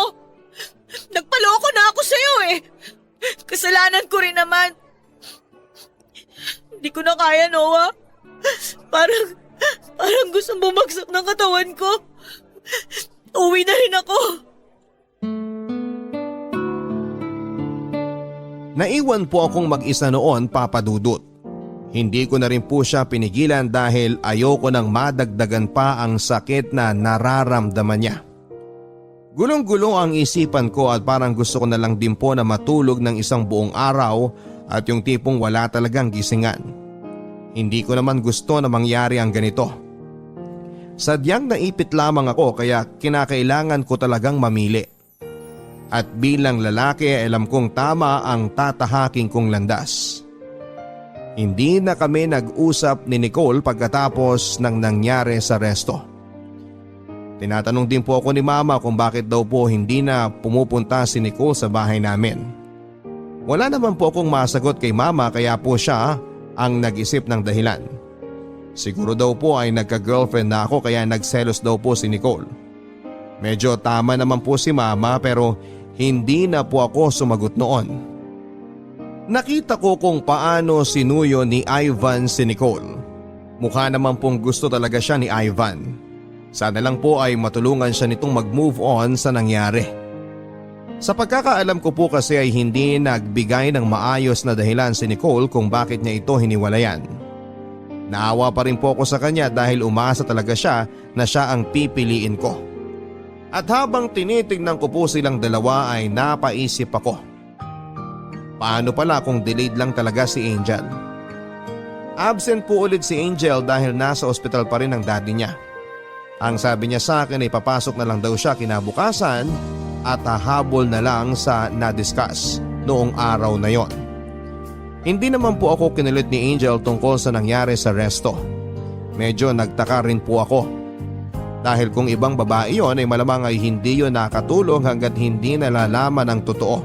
Nagpaloko na ako sa'yo eh! Kasalanan ko rin naman. Hindi ko na kaya, Noah. Parang gustong bumagsak ng katawan ko. Uwi na rin ako. Naiwan po akong mag-isa noon, Papa Dudut. Hindi ko na rin po siya pinigilan dahil ayoko nang madagdagan pa ang sakit na nararamdaman niya. Gulong-gulo ang isipan ko at parang gusto ko na lang din po na matulog ng isang buong araw at yung tipong wala talagang gisingan. Hindi ko naman gusto na mangyari ang ganito. Sadyang naipit lamang ako kaya kinakailangan ko talagang mamili. At bilang lalaki alam kong tama ang tatahaking kong landas. Hindi na kami nag-usap ni Nicole pagkatapos ng nangyari sa resto. Tinatanong din po ako ni Mama kung bakit daw po hindi na pumupunta si Nicole sa bahay namin. Wala naman po akong masagot kay Mama kaya po siya ang nag-isip ng dahilan. Siguro daw po ay nagka-girlfriend na ako kaya nagselos daw po si Nicole. Medyo tama naman po si Mama pero hindi na po ako sumagot noon. Nakita ko kung paano sinuyo ni Ivan si Nicole. Mukha naman pong gusto talaga siya ni Ivan. Sana lang po ay matulungan siya nitong mag-move on sa nangyari. Sa pagkakaalam ko po kasi ay hindi nagbigay ng maayos na dahilan si Nicole kung bakit niya ito hiniwalayan. Naawa pa rin po ako sa kanya dahil umasa talaga siya na siya ang pipiliin ko. At habang tinitignan ko po silang dalawa ay napaisip ako. Paano pala kung delayed lang talaga si Angel? Absent po ulit si Angel dahil nasa ospital pa rin ang daddy niya. Ang sabi niya sa akin ay papasok na lang daw siya kinabukasan at hahabol na lang sa na-discuss noong araw na yon. Hindi naman po ako kinilit ni Angel tungkol sa nangyari sa resto. Medyo nagtaka rin po ako. Dahil kung ibang babae yon ay malamang ay hindi yon nakatulong hanggat hindi nalalaman ang totoo.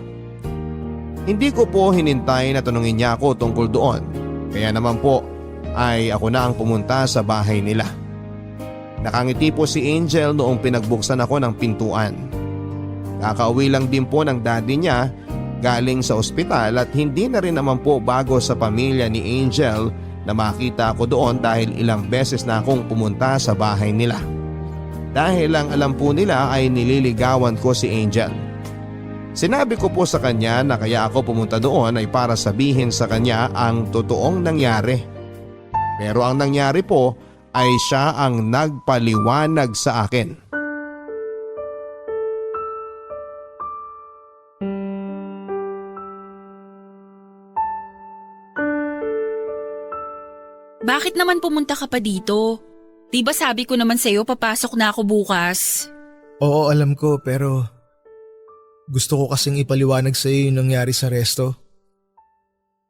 Hindi ko po hinintay na tanungin niya ako tungkol doon. Kaya naman po ay ako na ang pumunta sa bahay nila. Nakangiti po si Angel noong pinagbuksan ako ng pintuan. Kakauwi lang din po ng daddy niya galing sa ospital at hindi na rin naman po bago sa pamilya ni Angel na makita ako doon dahil ilang beses na akong pumunta sa bahay nila. Dahil ang alam po nila ay nililigawan ko si Angel. Sinabi ko po sa kanya na kaya ako pumunta doon ay para sabihin sa kanya ang totoong nangyari. Pero ang nangyari po ay siya ang nagpaliwanag sa akin. Bakit naman pumunta ka pa dito? Di ba sabi ko naman sa'yo papasok na ako bukas? Oo, alam ko pero Gusto ko kasing ipaliwanag sa iyo yung nangyari sa resto.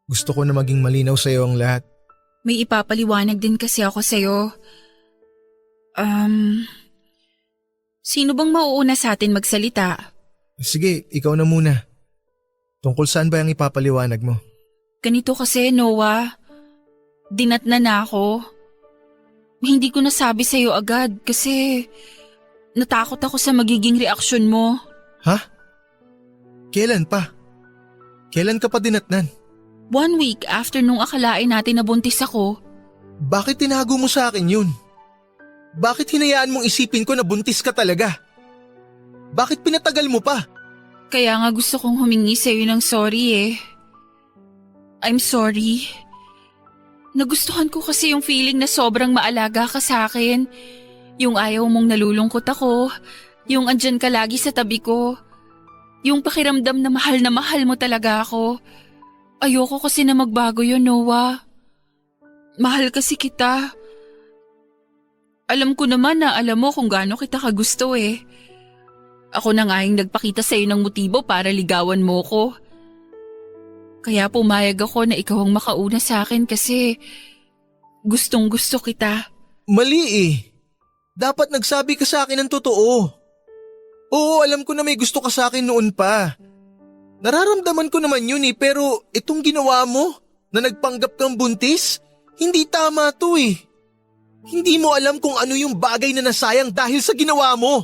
Gusto ko na maging malinaw sa iyo ang lahat. May ipapaliwanag din kasi ako sa'yo. Sino bang mauuna sa atin magsalita? Sige, ikaw na muna. Tungkol saan ba ang ipapaliwanag mo? Ganito kasi, Noah. Dinatna na ako. Hindi ko nasabi sa'yo agad kasi natakot ako sa magiging reaksyon mo. Ha? Kailan pa? Kailan ka pa dinatnan? 1 week after nung akalain natin na buntis ako. Bakit tinago mo sa akin yun? Bakit hinayaan mong isipin ko na buntis ka talaga? Bakit pinatagal mo pa? Kaya nga gusto kong humingi sa'yo ng sorry eh. I'm sorry. Nagustuhan ko kasi yung feeling na sobrang maalaga ka sa akin. Yung ayaw mong nalulungkot ako. Yung andyan ka lagi sa tabi ko. Yung pakiramdam na mahal mo talaga ako. Ayoko kasi na magbago yun, Noah. Mahal kasi kita. Alam ko naman na alam mo kung gaano kita kagusto eh. Ako na nga yung nagpakita sa'yo ng motibo para ligawan mo ko. Kaya pumayag ako na ikaw ang makauna sa akin kasi gustong gusto kita. Mali eh. Dapat nagsabi ka sa akin ng totoo. Oo, alam ko na may gusto ka sa akin noon pa. Nararamdaman ko naman yun eh, pero itong ginawa mo na nagpanggap kang buntis, hindi tama to eh. Hindi mo alam kung ano yung bagay na nasayang dahil sa ginawa mo.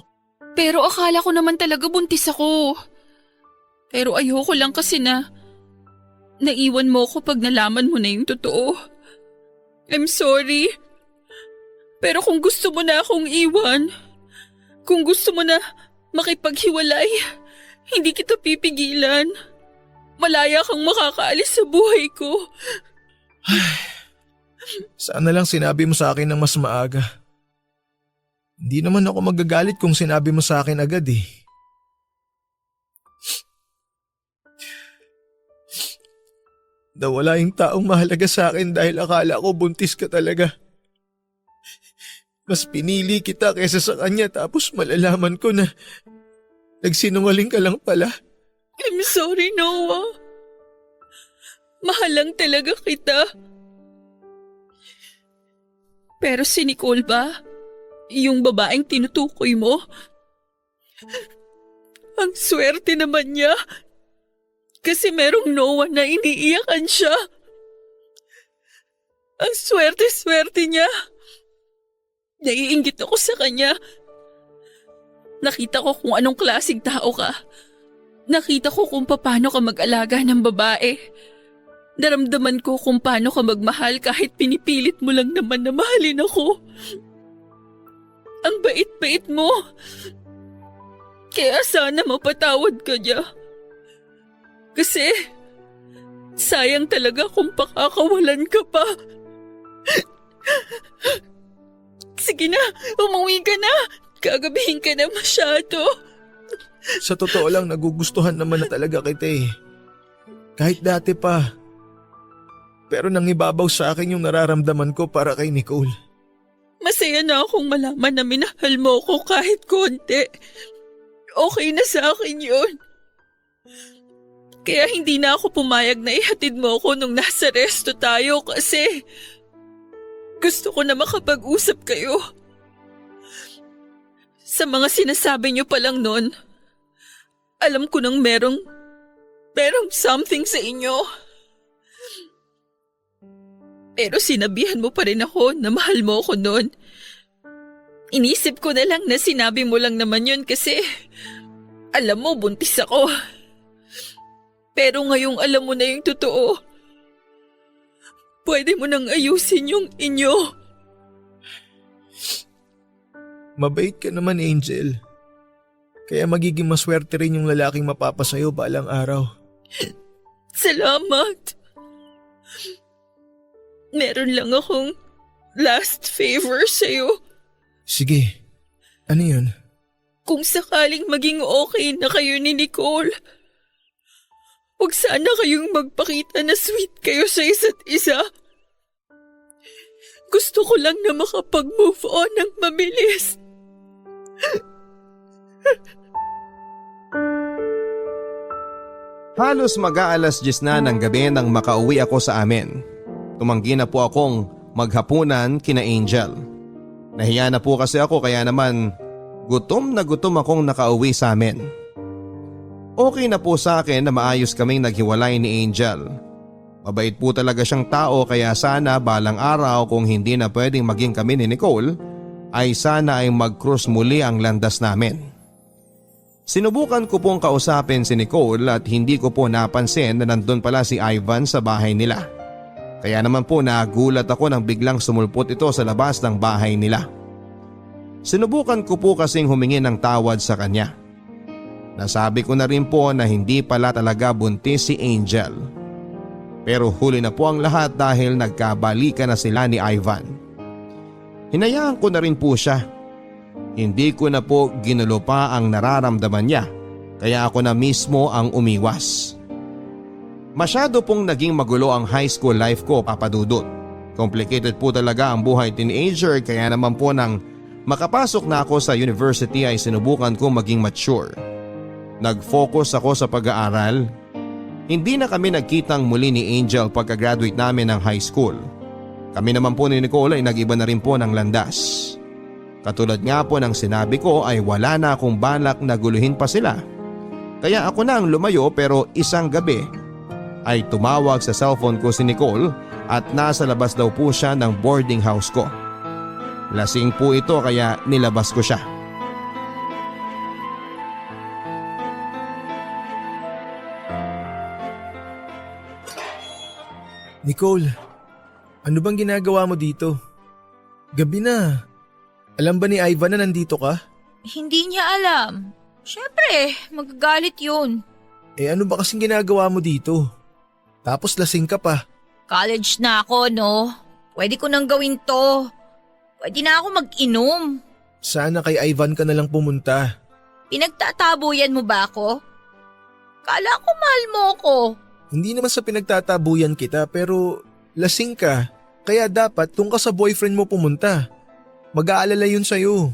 Pero akala ko naman talaga buntis ako. Pero ayoko lang kasi na naiwan mo ko pag nalaman mo na yung totoo. I'm sorry. Pero kung gusto mo na akong iwan, kung gusto mo na makipaghiwalay, hindi kita pipigilan. Malaya kang makakaalis sa buhay ko. Sana lang sinabi mo sa akin ng mas maaga. Hindi naman ako magagalit kung sinabi mo sa akin agad eh. Nawala yung taong mahalaga sa akin dahil akala ko buntis ka talaga. Mas pinili kita kaysa sa kanya tapos malalaman ko na nagsinungaling ka lang pala. I'm sorry, Noah. Mahal lang talaga kita. Pero si Nicole ba? Yung babaeng tinutukoy mo? Ang swerte naman niya. Kasi merong Noah na iniiyakan siya. Ang swerte-swerte niya. Naiinggit ako sa kanya. Nakita ko kung anong klaseng tao ka. Nakita ko kung paano ka mag-alaga ng babae. Naramdaman ko kung paano ka magmahal kahit pinipilit mo lang naman na mahalin ako. Ang bait-bait mo. Kaya sana mapatawad ka niya. Kasi sayang talaga kung pakakawalan ka pa. Sige na, umuwi ka na. Gagabihin ka na masyado. Sa totoo lang nagugustuhan naman na talaga kita eh. Kahit dati pa. Pero nangibabaw sa akin yung nararamdaman ko para kay Nicole. Masaya na akong malaman na minahal mo ko kahit konti. Okay na sa akin yun. Kaya hindi na ako pumayag na ihatid mo ko nung nasa resto tayo kasi gusto ko na makapag-usap kayo. Sa mga sinasabi niyo pa lang noon, alam ko nang merong something sa inyo. Pero sinabihan mo pa rin ako na mahal mo ako noon. Inisip ko na lang na sinabi mo lang naman yun kasi alam mo buntis ako. Pero ngayong alam mo na yung totoo, pwede mo nang ayusin yung inyo. Mabait ka naman, Angel. Kaya magiging maswerte rin yung lalaking mapapasayo balang araw. Salamat. Meron lang akong last favor sa'yo. Sige, ano yun? Kung sakaling maging okay na kayo ni Nicole, huwag sana kayong magpakita na sweet kayo sa isa't isa. Gusto ko lang na makapag-move on ng mabilis. Halos mag-aalas 10 na ng gabi nang makauwi ako sa amin. Tumanggi na po akong maghapunan kina Angel. Nahiya na po kasi ako kaya naman gutom na gutom akong nakauwi sa amin. Okay na po sa akin na maayos kaming naghiwalay ni Angel. Mabait po talaga siyang tao kaya sana balang araw kung hindi na pwedeng maging kami ni Nicole ay sana ay mag-cross muli ang landas namin. Sinubukan ko pong kausapin si Nicole at hindi ko po napansin na nandun pala si Ivan sa bahay nila. Kaya naman po nagulat ako nang biglang sumulpot ito sa labas ng bahay nila. Sinubukan ko po kasing humingi ng tawad sa kanya. Nasabi ko na rin po na hindi pala talaga buntis si Angel. Pero huli na po ang lahat dahil nagkabalikan na sila ni Ivan. Hinayaan ko na rin po siya. Hindi ko na po ginulo pa ang nararamdaman niya kaya ako na mismo ang umiwas. Masyado pong naging magulo ang high school life ko, Papa Dudut. Complicated po talaga ang buhay teenager kaya naman po nang makapasok na ako sa university ay sinubukan kong maging mature. Nag-focus ako sa pag-aaral. Hindi na kami nagkitang muli ni Angel pagka-graduate namin ng high school. Kami naman po ni Nicole ay nag-iba na rin po ng landas. Katulad nga po ng sinabi ko ay wala na akong balak na guluhin pa sila. Kaya ako na ang lumayo pero isang gabi ay tumawag sa cellphone ko si Nicole at nasa labas daw po siya ng boarding house ko. Lasing po ito kaya nilabas ko siya. Nicole, ano bang ginagawa mo dito? Gabi na. Alam ba ni Ivan na nandito ka? Hindi niya alam. Siyempre, magagalit yun. Ano ba kasing ginagawa mo dito? Tapos lasing ka pa. College na ako, no? Pwede ko nang gawin to. Pwede na ako mag-inom. Sana kay Ivan ka na lang pumunta. Pinagtatabuyan mo ba ako? Kala ko mahal mo ako. Hindi naman sa pinagtatabuyan kita pero lasing ka. Kaya dapat doon ka sa boyfriend mo pumunta. Mag-aalala yun sa'yo.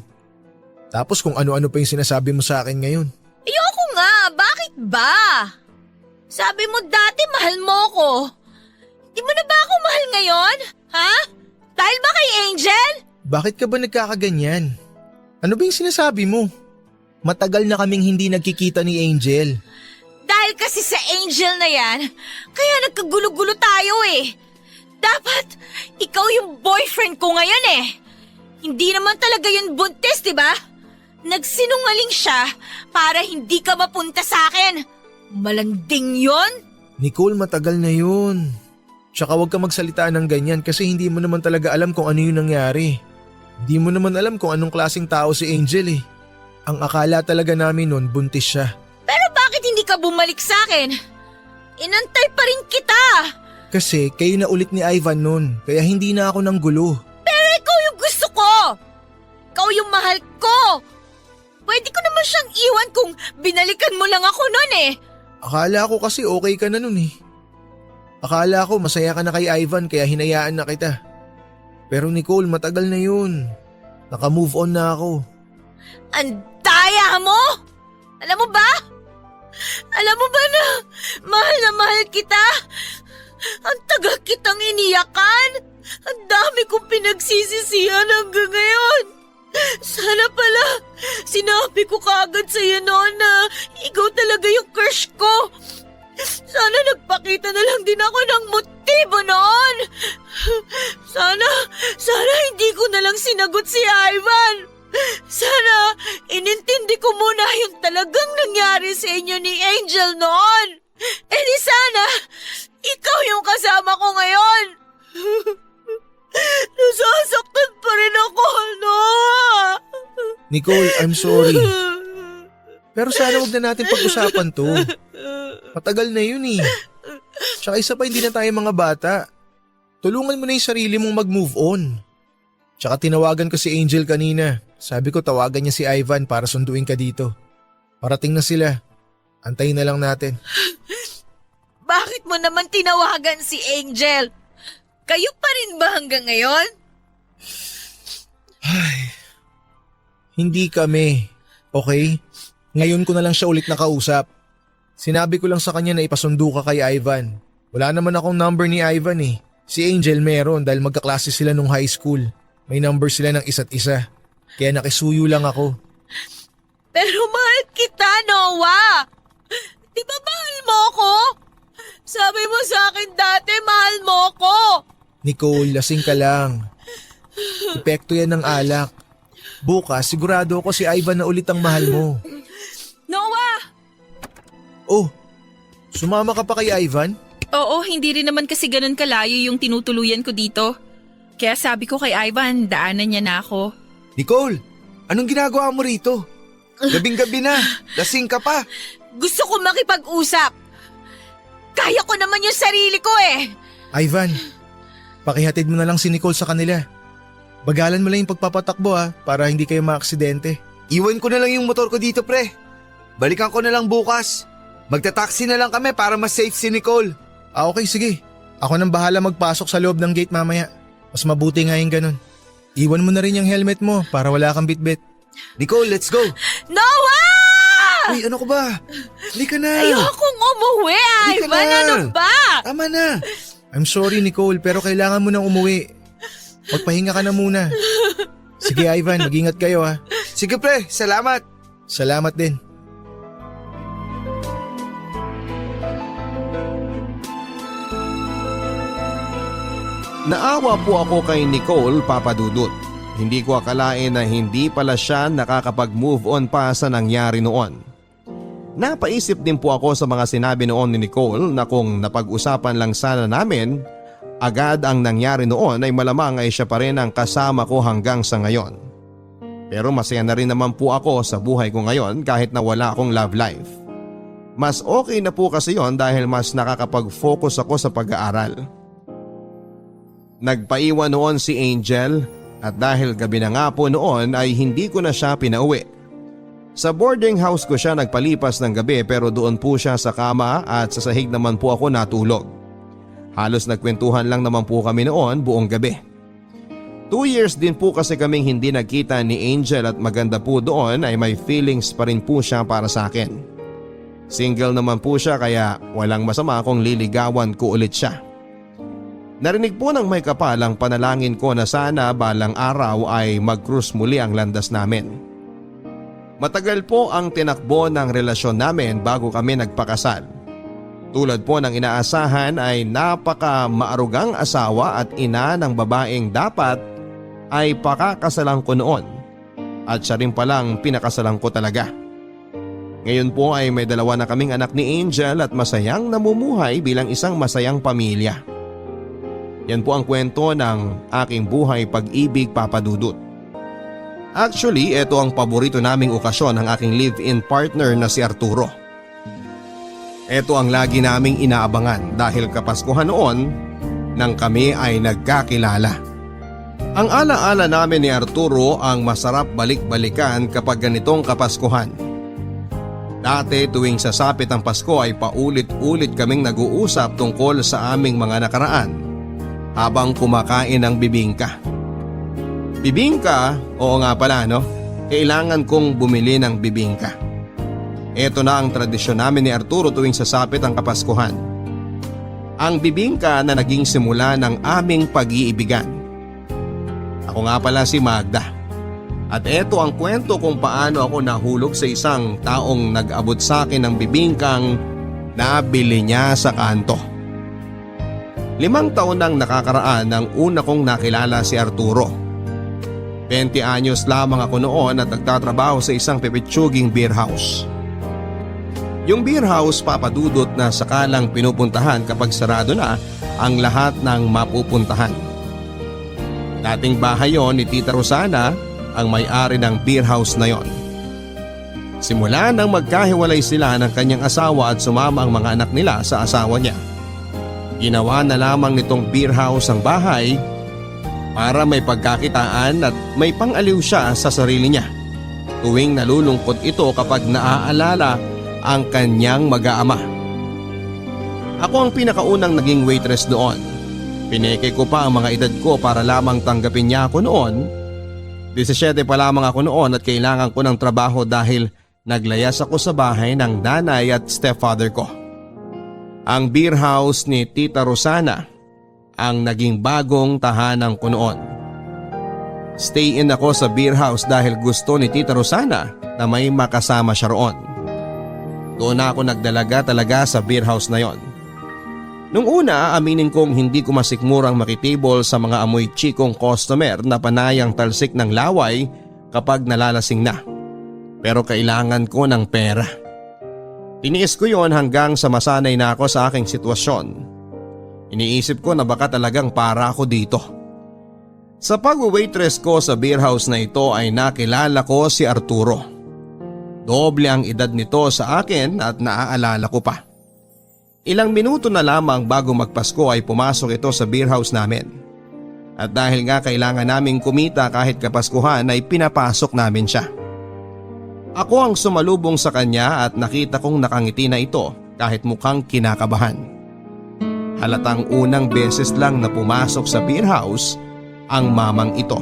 Tapos kung ano-ano pa yung sinasabi mo sa akin ngayon. Ayoko nga, bakit ba? Sabi mo dati mahal mo ko. Di mo na ba ako mahal ngayon? Ha? Dahil ba kay Angel? Bakit ka ba nagkakaganyan? Ano ba yung sinasabi mo? Matagal na kaming hindi nagkikita ni Angel. Dahil kasi sa Angel na yan, kaya nagkagulo-gulo tayo eh. Dapat ikaw yung boyfriend ko ngayon eh. Hindi naman talaga yun buntis, di ba? Nagsinungaling siya para hindi ka mapunta sa akin. Malanding yon. Nicole, matagal na yun. Tsaka huwag ka magsalita ng ganyan kasi hindi mo naman talaga alam kung ano yung nangyari. Hindi mo naman alam kung anong klaseng tao si Angel eh. Ang akala talaga namin nun buntis siya. Pero bakit hindi ka bumalik sa akin? Inantay pa rin kita. Kasi kayo na ulit ni Ivan nun kaya hindi na ako nang gulo. Pero ikaw yung gusto ko. Ikaw yung mahal ko. Pwede ko naman siyang iwan kung binalikan mo lang ako nun eh. Akala ko kasi okay ka na nun eh. Akala ko masaya ka na kay Ivan kaya hinayaan na kita. Pero Nicole, matagal na yun. Naka-move on na ako. Ang daya mo! Alam mo ba? Alam mo ba na mahal kita? Ang tagal kitang iniyakan. Ang dami kong pinagsisisihan hanggang ngayon. Sana pala, sinabi ko kaagad sa'yo noon na ikaw talaga yung crush ko. Sana nagpakita na lang din ako ng motibo noon. Sana hindi ko na lang sinagot si Ivan. Sana inintindi ko muna yung talagang nangyari sa inyo ni Angel noon. Di sana, ikaw yung kasama ko ngayon. Nasasaktan pa rin ako, Noah. Nicole, I'm sorry. Pero sana wag na natin pag-usapan to. Matagal na yun eh. Tsaka isa pa, hindi na tayo mga bata. Tulungan mo na yung sarili mong mag-move on. Tsaka tinawagan ko si Angel kanina. Sabi ko tawagan niya si Ivan para sunduin ka dito. Parating na sila. Antayin na lang natin. Bakit mo naman tinawagan si Angel? Kayo pa rin ba hanggang ngayon? Hindi kami. Okay? Ngayon ko na lang siya ulit nakausap. Sinabi ko lang sa kanya na ipasundo ka kay Ivan. Wala naman akong number ni Ivan eh. Si Angel meron dahil magkaklase sila nung high school. May number sila ng isa't isa. Kaya nakisuyo lang ako. Pero mahal kita, Noah! Di ba mahal mo ako? Sabi mo sa akin dati, mahal mo ako! Nicole, lasing ka lang. Epekto yan ng alak. Bukas, sigurado ako si Ivan na ulit ang mahal mo. Noah! Oh, sumama ka pa kay Ivan? Oo, hindi rin naman kasi ganun kalayo yung tinutuluyan ko dito. Kaya sabi ko kay Ivan, daanan niya na ako. Nicole, anong ginagawa mo rito? Gabing-gabi na, lasing ka pa. Gusto ko makipag-usap. Kaya ko naman yung sarili ko eh. Ivan, pakihatid mo na lang si Nicole sa kanila. Bagalan mo lang yung pagpapatakbo para hindi kayo maaksidente. Iwan ko na lang yung motor ko dito, pre. Balikan ko na lang bukas. Magta-taxi na lang kami para mas safe si Nicole. Okay, sige. Ako nang bahala magpasok sa loob ng gate mamaya. Mas mabuti nga yung ganun. Iwan mo na rin yung helmet mo para wala kang bitbit. Nicole, let's go. Noah! Uy, ano ka ba? Halika na. Ayokong umuwi, Halika Ivan. na. Ano ba? Tama na. I'm sorry Nicole pero kailangan mo nang umuwi. Magpahinga ka na muna. Sige Ivan, mag-ingat kayo ha. Sige, pre. Salamat. Salamat din. Naawa po ako kay Nicole, Papa Dudut. Hindi ko akalain na hindi pala siya nakakapag-move on pa sa nangyari noon. Napaisip din po ako sa mga sinabi noon ni Nicole na kung napag-usapan lang sana namin, agad ang nangyari noon ay malamang ay siya pa rin ang kasama ko hanggang sa ngayon. Pero masaya na rin naman po ako sa buhay ko ngayon kahit na wala akong love life. Mas okay na po kasi yon dahil mas nakakapag-focus ako sa pag-aaral. Nagpaiwan noon si Angel at dahil gabi na nga po noon ay hindi ko na siya pinauwi. Sa boarding house ko siya nagpalipas ng gabi pero doon po siya sa kama at sa sahig naman po ako natulog. Halos nagkwentuhan lang naman po kami noon buong gabi. 2 years din po kasi kaming hindi nagkita ni Angel at maganda po doon ay may feelings pa rin po siya para sa akin. Single naman po siya kaya walang masama kung liligawan ko ulit siya. Narinig po ng may kapal ang panalangin ko na sana balang araw ay mag-cruise muli ang landas namin. Matagal po ang tinakbo ng relasyon namin bago kami nagpakasal. Tulad po ng inaasahan ay napaka maarugang asawa at ina ng babaeng dapat ay pakakasalan ko noon. At siya rin palang pinakasalan ko talaga. Ngayon po ay may 2 na kaming anak ni Angel at masayang namumuhay bilang isang masayang pamilya. Yan po ang kwento ng aking buhay pag-ibig, Papa Dudut. Actually, ito ang paborito naming okasyon ng aking live-in partner na si Arturo. Ito ang lagi naming inaabangan dahil kapaskuhan noon nang kami ay nagkakilala. Ang alaala namin ni Arturo ang masarap balik-balikan kapag ganitong kapaskuhan. Dati tuwing sasapit ang Pasko ay paulit-ulit kaming nag-uusap tungkol sa aming mga nakaraan habang kumakain ng bibingka. Bibingka? Oo nga pala no? Kailangan kong bumili ng bibingka. Ito na ang tradisyon namin ni Arturo tuwing sasapit ang Kapaskuhan. Ang bibingka na naging simula ng aming pag-iibigan. Ako nga pala si Magda. At ito ang kwento kung paano ako nahulog sa isang taong nag-abot sa akin ng bibingkang nabili niya sa kanto. 5 taon nang nakakaraan nang una kong nakilala si Arturo. 20 anyos lamang ako noon at nagtatrabaho sa isang pipitsuging beer house. Yung beer house, Papa Dudut, na sakalang pinupuntahan kapag sarado na ang lahat ng mapupuntahan. Dating bahay yon ni Tita Rosana, ang may-ari ng beer house na yon. Simula nang magkahiwalay sila ng kanyang asawa at sumama ang mga anak nila sa asawa niya. Ginawa na lamang nitong beer house ang bahay para may pagkakitaan at may pang-aliw siya sa sarili niya. Tuwing nalulungkot ito kapag naaalala ang kanyang mag-aama. Ako ang pinakaunang naging waitress doon. Pineke ko pa ang mga edad ko para lamang tanggapin niya ako noon. 17 pa lamang ako noon at kailangan ko ng trabaho dahil naglayas ako sa bahay ng nanay at stepfather ko. Ang beer house ni Tita Rosana ang naging bagong tahanan ko noon. Stay in ako sa beer house dahil gusto ni Tita Rosana na may makasama siya roon. Doon ako nagdalaga talaga sa beer house na yon. Nung una, aminin kong hindi ko masikmurang makitable sa mga amoy chikong customer na panayang talsik ng laway kapag nalalasing na. Pero kailangan ko ng pera. Tiniis ko yon hanggang sa masanay na ako sa aking sitwasyon. Iniisip ko na baka talagang para ako dito. Sa pag-waitress ko sa beer house na ito ay nakilala ko si Arturo. Doble ang edad nito sa akin at naaalala ko pa. Ilang minuto na lamang bago magpasko ay pumasok ito sa beer house namin. At dahil nga kailangan naming kumita kahit kapaskuhan ay pinapasok namin siya. Ako ang sumalubong sa kanya at nakita kong nakangiti na ito kahit mukhang kinakabahan. Halatang unang beses lang na pumasok sa beer house ang mamang ito.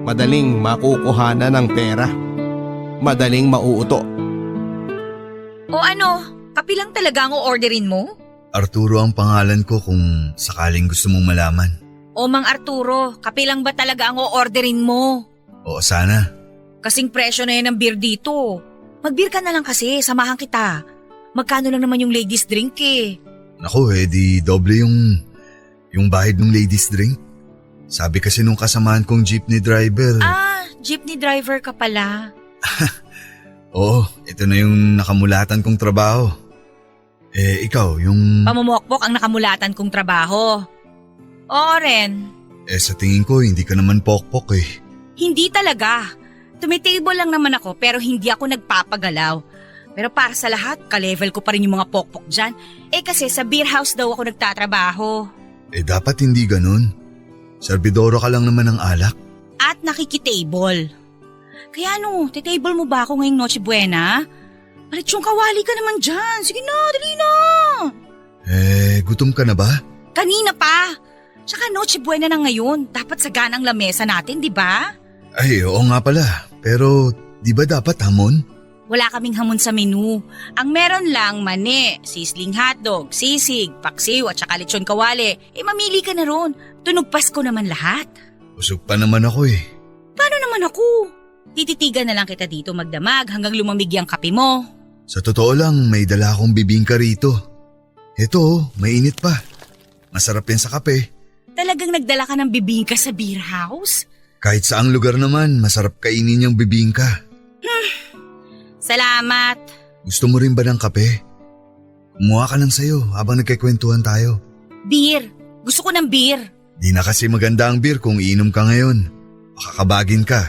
Madaling makukuhanan ng pera. Madaling mauuto. O ano, kape lang talaga ang o-orderin mo? Arturo ang pangalan ko kung sakaling gusto mong malaman. O Mang Arturo, kape lang ba talaga ang o-orderin mo? Oo sana. Kasing presyo na yan ng beer dito. Mag-beer ka na lang kasi, samahan kita. Magkano lang naman yung ladies drink eh. Naku, di doble yung bahid ng ladies drink. Sabi kasi nung kasamahan kong jeepney driver. Ah, jeepney driver ka pala. Oo, ito na yung nakamulatan kong trabaho. Ikaw, yung… Pamumokpok ang nakamulatan kong trabaho. Oo rin. sa tingin ko hindi ka naman pokpok eh. Hindi talaga. Tumitable lang naman ako pero hindi ako nagpapagalaw. Pero para sa lahat, ka-level ko pa rin yung mga pokpok dyan. Kasi sa beer house daw ako nagtatrabaho. Dapat hindi ganun. Serbidoro ka lang naman ng alak. At nakikitable. Kaya titable mo ba ako ngayong Noche Buena? Malitsong kawali ka naman dyan. Sige na, dali na. Gutom ka na ba? Kanina pa. Tsaka Noche Buena na ngayon. Dapat sagana ang lamesa natin, di ba? Ay, oo nga pala. Pero di ba dapat hamon? Wala kaming hamon sa menu. Ang meron lang mani, sisling hotdog, sisig, paksiw at saka lechon kawali. Mamili ka na ron. Tunog Pasko naman lahat. Busog pa naman ako eh. Paano naman ako? Tititigan na lang kita dito magdamag hanggang lumamig ang kape mo. Sa totoo lang, may dala akong bibingka rito. Ito, mainit pa. Masarap yan sa kape. Talagang nagdala ka ng bibingka sa beer house? Kahit saang lugar naman, masarap kainin yung bibingka. Salamat. Gusto mo rin ba ng kape? Kumuha ka ng sayo habang nagkikwentuhan tayo. Beer. Gusto ko ng beer. Di na kasi maganda ang beer kung iinom ka ngayon. Makakabagin ka.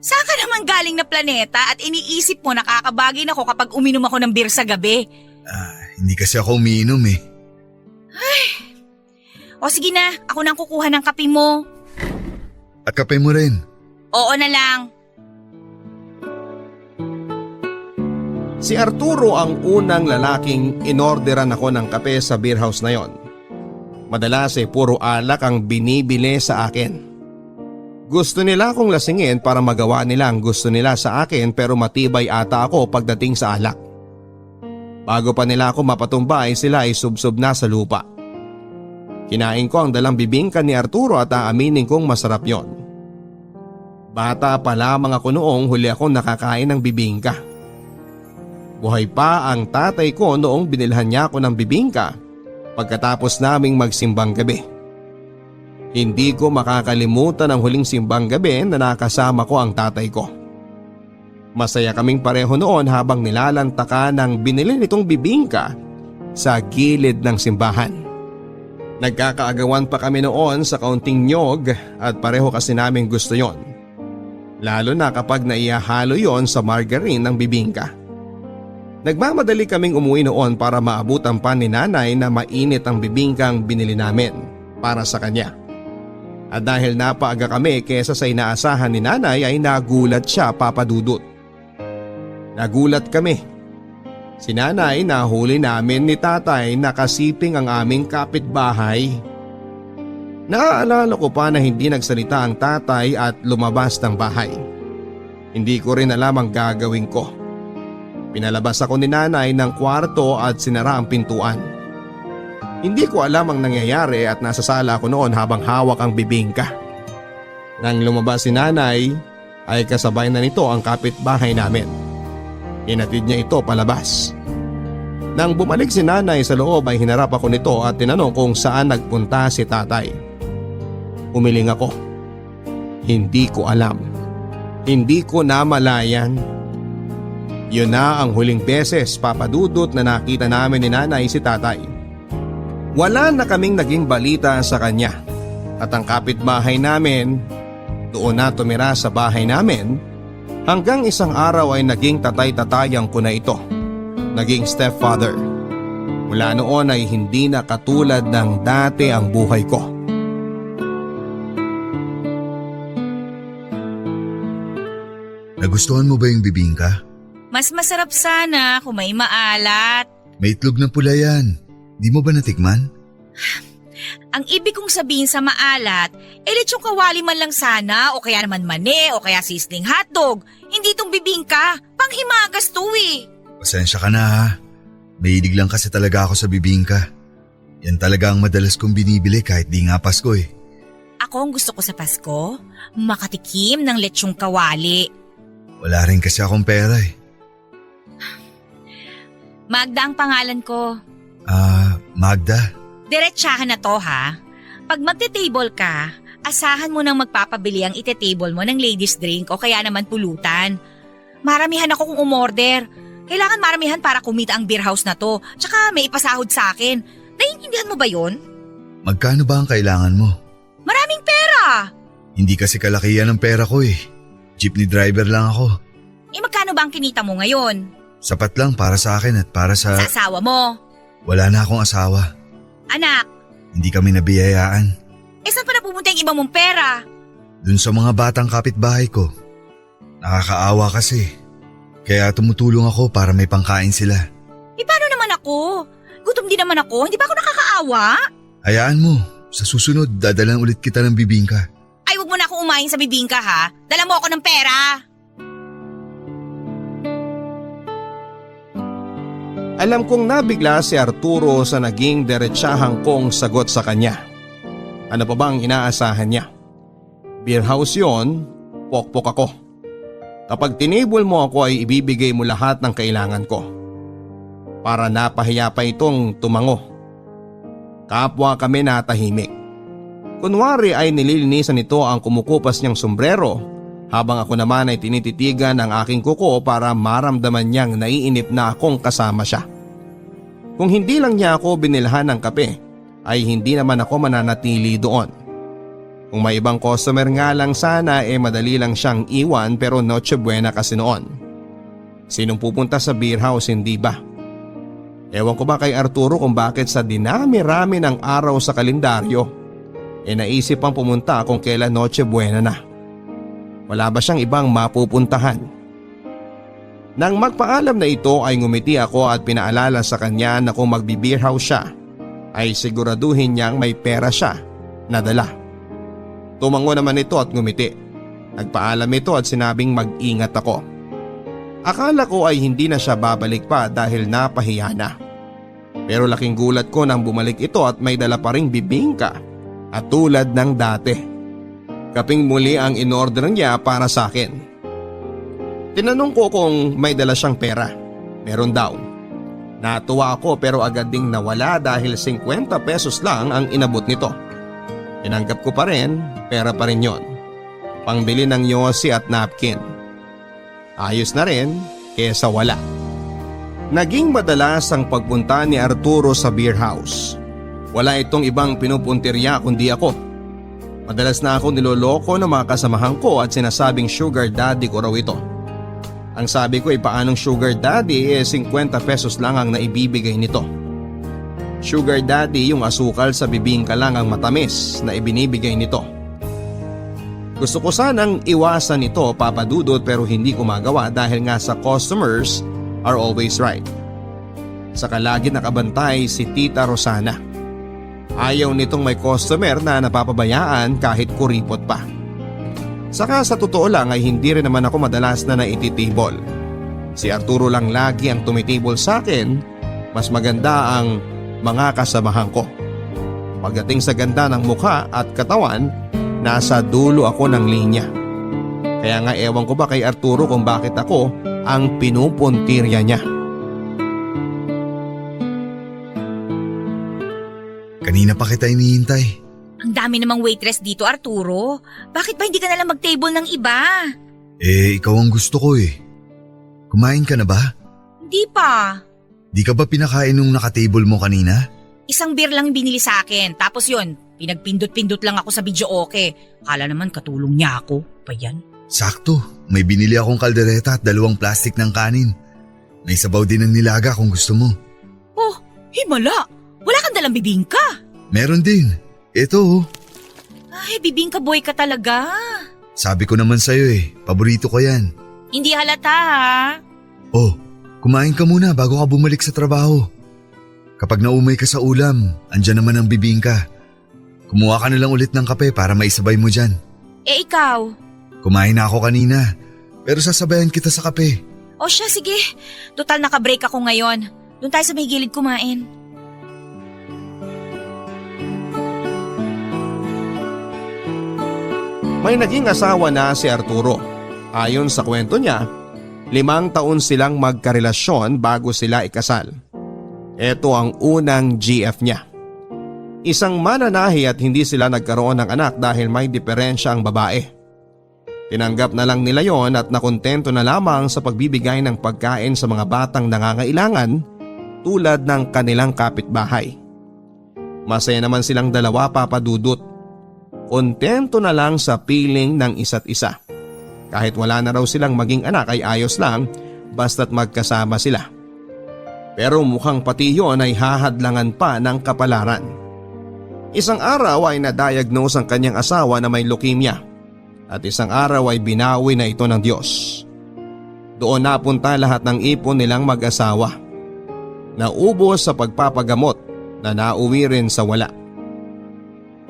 Saan ka naman galing na planeta at iniisip mo nakakabagin ako kapag uminom ako ng beer sa gabi? Hindi kasi ako umiinom eh. O sige na, ako nang kukuha ng kape mo. At kape mo rin. Oo na lang. Si Arturo ang unang lalaking inorderan ako ng kape sa beer house na yon. Madalas puro alak ang binibili sa akin. Gusto nila akong lasingin para magawa nila ang gusto nila sa akin pero matibay ata ako pagdating sa alak. Bago pa nila ako mapatumba ay sila ay subsob na sa lupa. Kinain ko ang dalang bibingka ni Arturo at aaminin kong masarap yon. Bata pa lamang ako noong huli akong nakakain ng bibingka. Buhay pa ang tatay ko noong binilhan niya ako ng bibingka pagkatapos naming magsimbang gabi. Hindi ko makakalimutan ang huling simbang gabi na nakasama ko ang tatay ko. Masaya kaming pareho noon habang nilalantakan ng binili nitong bibingka sa gilid ng simbahan. Nagkakaagawan pa kami noon sa kaunting nyog at pareho kasi namin gusto yon. Lalo na kapag naihahalo yon sa margarine ng bibingka. Nagmamadali kaming umuwi noon para maabutan pa ni nanay na mainit ang bibingkang binili namin para sa kanya. At dahil napaaga kami kesa sa inaasahan ni nanay ay nagulat siya, Papa Dudut. Nagulat kami. Si nanay nahuli namin ni tatay na kasiping ang aming kapitbahay. Naaalala ko pa na hindi nagsalita ang tatay at lumabas ng bahay. Hindi ko rin alam ang gagawin ko. Pinalabas ako ni nanay ng kwarto at sinara ang pintuan. Hindi ko alam ang nangyayari at nasa sala ako noon habang hawak ang bibingka. Nang lumabas si nanay ay kasabay na nito ang kapitbahay namin. Hinatid niya ito palabas. Nang bumalik si nanay sa loob ay hinarap ako nito at tinanong kung saan nagpunta si tatay. Umiling ako. Hindi ko alam. Hindi ko namalayan. Yun na ang huling beses, Papa Dudut, na nakita namin ni nanay si tatay. Wala na kaming naging balita sa kanya at ang kapitbahay namin doon na tumira sa bahay namin hanggang isang araw ay naging tatay-tatayang ko na ito. Naging stepfather. Mula noon ay hindi na katulad ng dati ang buhay ko. Nagustuhan mo ba yung bibingka? Mas masarap sana kung may maalat. May itlog na pula yan. Di mo ba natikman? Ang ibig kong sabihin sa maalat, lechong kawali man lang sana o kaya naman mani o kaya sisling hotdog. Hindi itong bibingka, panghimagas to eh. Pasensya ka na ha. Mahilig lang kasi talaga ako sa bibingka. Yan talaga ang madalas kong binibili kahit di nga Pasko eh. Ako ang gusto ko sa Pasko, makatikim ng lechong kawali. Wala rin kasi akong pera eh. Magda ang pangalan ko. Magda. Diretsahan na to ha. Pag magte-table ka, asahan mo nang magpapabili ang ite-table mo ng ladies drink o kaya naman pulutan. Maramihan ako kung umorder. Kailangan maramihan para kumita ang beer house na to. Tsaka may ipasahod sa akin. Naiintindihan mo ba yon? Magkano ba ang kailangan mo? Maraming pera! Hindi kasi kalakihan ng pera ko eh. Jeepney driver lang ako. Magkano ba ang kinita mo ngayon? Sapat lang para sa akin at para sa… Sa asawa mo? Wala na akong asawa. Anak? Hindi kami nabiyayaan. Saan pa napupunta yung iba mong pera? Dun sa mga batang kapitbahay ko. Nakakaawa kasi. Kaya tumutulong ako para may pangkain sila. Paano naman ako? Gutom din naman ako, hindi ba ako nakakaawa? Hayaan mo, sa susunod dadalan ulit kita ng bibingka. Ay, wag mo na akong umain sa bibingka ha. Dala mo ako ng pera. Alam kong nabigla si Arturo sa naging diretsahang kong sagot sa kanya. Ano pa ba ang inaasahan niya? Beer house yon, pokpok ako. Kapag tinable mo ako ay ibibigay mo lahat ng kailangan ko. Para napahiya pa itong tumango. Kapwa kami natahimik. Kunwari ay nililinisan nito ang kumukupas niyang sombrero habang ako naman ay tinititigan ang aking kuko para maramdaman niyang naiinip na akong kasama siya. Kung hindi lang niya ako binilhan ng kape ay hindi naman ako mananatili doon. Kung may ibang customer nga lang sana madali lang siyang iwan pero Noche Buena kasi noon. Sinong pupunta sa beer house hindi ba? Ewan ko ba kay Arturo kung bakit sa dinami-rami ng araw sa kalendaryo naisip pang pumunta kung kailan Noche Buena na. Wala ba siyang ibang mapupuntahan? Nang magpaalam na ito ay ngumiti ako at pinaalala sa kanya na kung magbi-beer house siya ay siguraduhin niyang may pera siya na dala. Tumango naman ito at ngumiti. Nagpaalam ito at sinabing mag-ingat ako. Akala ko ay hindi na siya babalik pa dahil napahiya na. Pero laking gulat ko nang bumalik ito at may dala pa ring bibingka at tulad ng dati. Kaping muli ang in-order niya para sa akin. Tinanong ko kung may dala siyang pera. Meron daw. Natuwa ako pero agad ding nawala dahil 50 pesos lang ang inabot nito. Tinanggap ko pa rin, pera pa rin yon. Pangbili ng yosi at napkin. Ayos na rin kesa wala. Naging madalas ang pagpunta ni Arturo sa beer house. Wala itong ibang pinupuntirya kundi ako. Madalas na ako niloloko ng mga kasamahan ko at sinasabing sugar daddy ko raw ito. Ang sabi ko ay paanong sugar daddy 50 pesos lang ang naibibigay nito. Sugar daddy yung asukal sa bibingka lang ang matamis na ibinibigay nito. Gusto ko sanang iwasan ito Papa Dudut pero hindi ko magawa dahil nga sa customers are always right. Saka lagi nakabantay si Tita Rosana. Ayaw nitong may customer na napapabayaan kahit kuripot pa. Saka sa totoo lang ay hindi rin naman ako madalas na naititable. Si Arturo lang lagi ang tumitable sa akin, mas maganda ang mga kasamahan ko. Pagdating sa ganda ng mukha at katawan, nasa dulo ako ng linya. Kaya nga ewan ko ba kay Arturo kung bakit ako ang pinupuntirya niya. Kanina pa kita inihintay. Ang dami namang waitress dito, Arturo. Bakit ba hindi ka nalang mag-table ng iba? Ikaw ang gusto ko eh. Kumain ka na ba? Hindi pa. Di ka ba pinakain nung nakatable mo kanina? Isang beer lang binili sa akin. Tapos yun, pinagpindot-pindot lang ako sa video okay. Kala naman katulong niya ako. Pa yan? Sakto, may binili akong kaldereta at 2 plastic ng kanin. May sabaw din ng nilaga kung gusto mo. Oh, himala. Wala kang dalang bibingka. Meron din. Ito oh. Ay, bibingka boy ka talaga. Sabi ko naman sa'yo eh, paborito ko yan. Hindi halata ha. Oh, kumain ka muna bago ka bumalik sa trabaho. Kapag naumay ka sa ulam, andyan naman ang bibingka. Kumuha ka na lang ulit ng kape para maisabay mo dyan. Eh ikaw? Kumain na ako kanina, pero sasabayan kita sa kape. O siya, sige. Total naka-break ako ngayon. Doon tayo sa may gilid kumain. May naging asawa na si Arturo. Ayon sa kwento niya, 5 taon silang magkarelasyon bago sila ikasal. Ito ang unang GF niya. Isang mananahi at hindi sila nagkaroon ng anak dahil may diferensya ang babae. Tinanggap na lang nila yon at nakontento na lamang sa pagbibigay ng pagkain sa mga batang nangangailangan tulad ng kanilang kapitbahay. Masaya naman silang dalawa, Papa Dudut. Kontento na lang sa piling ng isa't isa. Kahit wala na raw silang maging anak ay ayos lang basta't magkasama sila. Pero mukhang pati yon ay hahadlangan pa ng kapalaran. Isang araw ay na-diagnose ang kanyang asawa na may leukemia at isang araw ay binawi na ito ng Diyos. Doon napunta lahat ng ipon nilang mag-asawa. Naubos sa pagpapagamot na nauwi rin sa wala.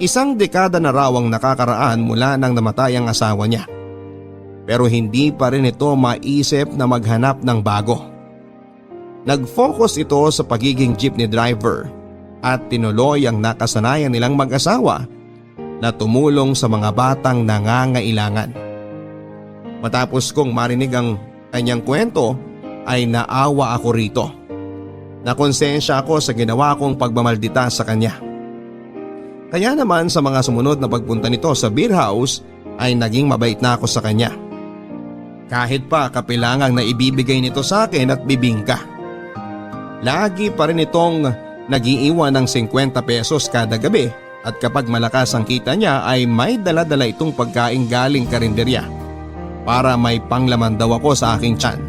Isang dekada na raw ang nakakaraan mula nang namatay ang asawa niya. Pero hindi pa rin ito maisip na maghanap ng bago. Nag-focus ito sa pagiging jeepney driver at tinuloy ang nakasanayan nilang mag-asawa na tumulong sa mga batang nangangailangan. Matapos kong marinig ang kanyang kwento ay naawa ako rito. Nakonsensya ako sa ginawa kong pagmamaldita sa kanya. Kaya naman sa mga sumunod na pagpunta nito sa beer house ay naging mabait na ako sa kanya. Kahit pa kapilangang na ibibigay nito sa akin at bibingka. Lagi pa rin itong nag-iiwan ng 50 pesos kada gabi at kapag malakas ang kita niya ay may dala-dala itong pagkain galing karinderya para may panglaman daw ako sa aking tiyan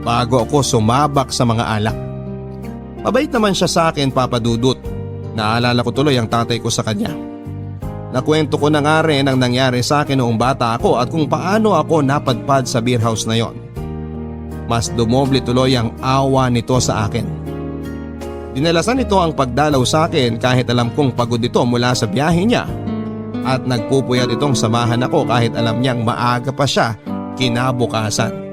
bago ako sumabak sa mga alak. Mabait naman siya sa akin, Papa Dudut. Naalala ko tuloy ang tatay ko sa kanya. Nakwento ko na nga rin ang nangyari sa akin noong bata ako at kung paano ako napadpad sa beer house na yon. Mas dumoble tuloy ang awa nito sa akin. Dinalasan nito ang pagdalaw sa akin kahit alam kong pagod ito mula sa biyahe niya at nagpupuyat itong samahan ako kahit alam niyang maaga pa siya kinabukasan.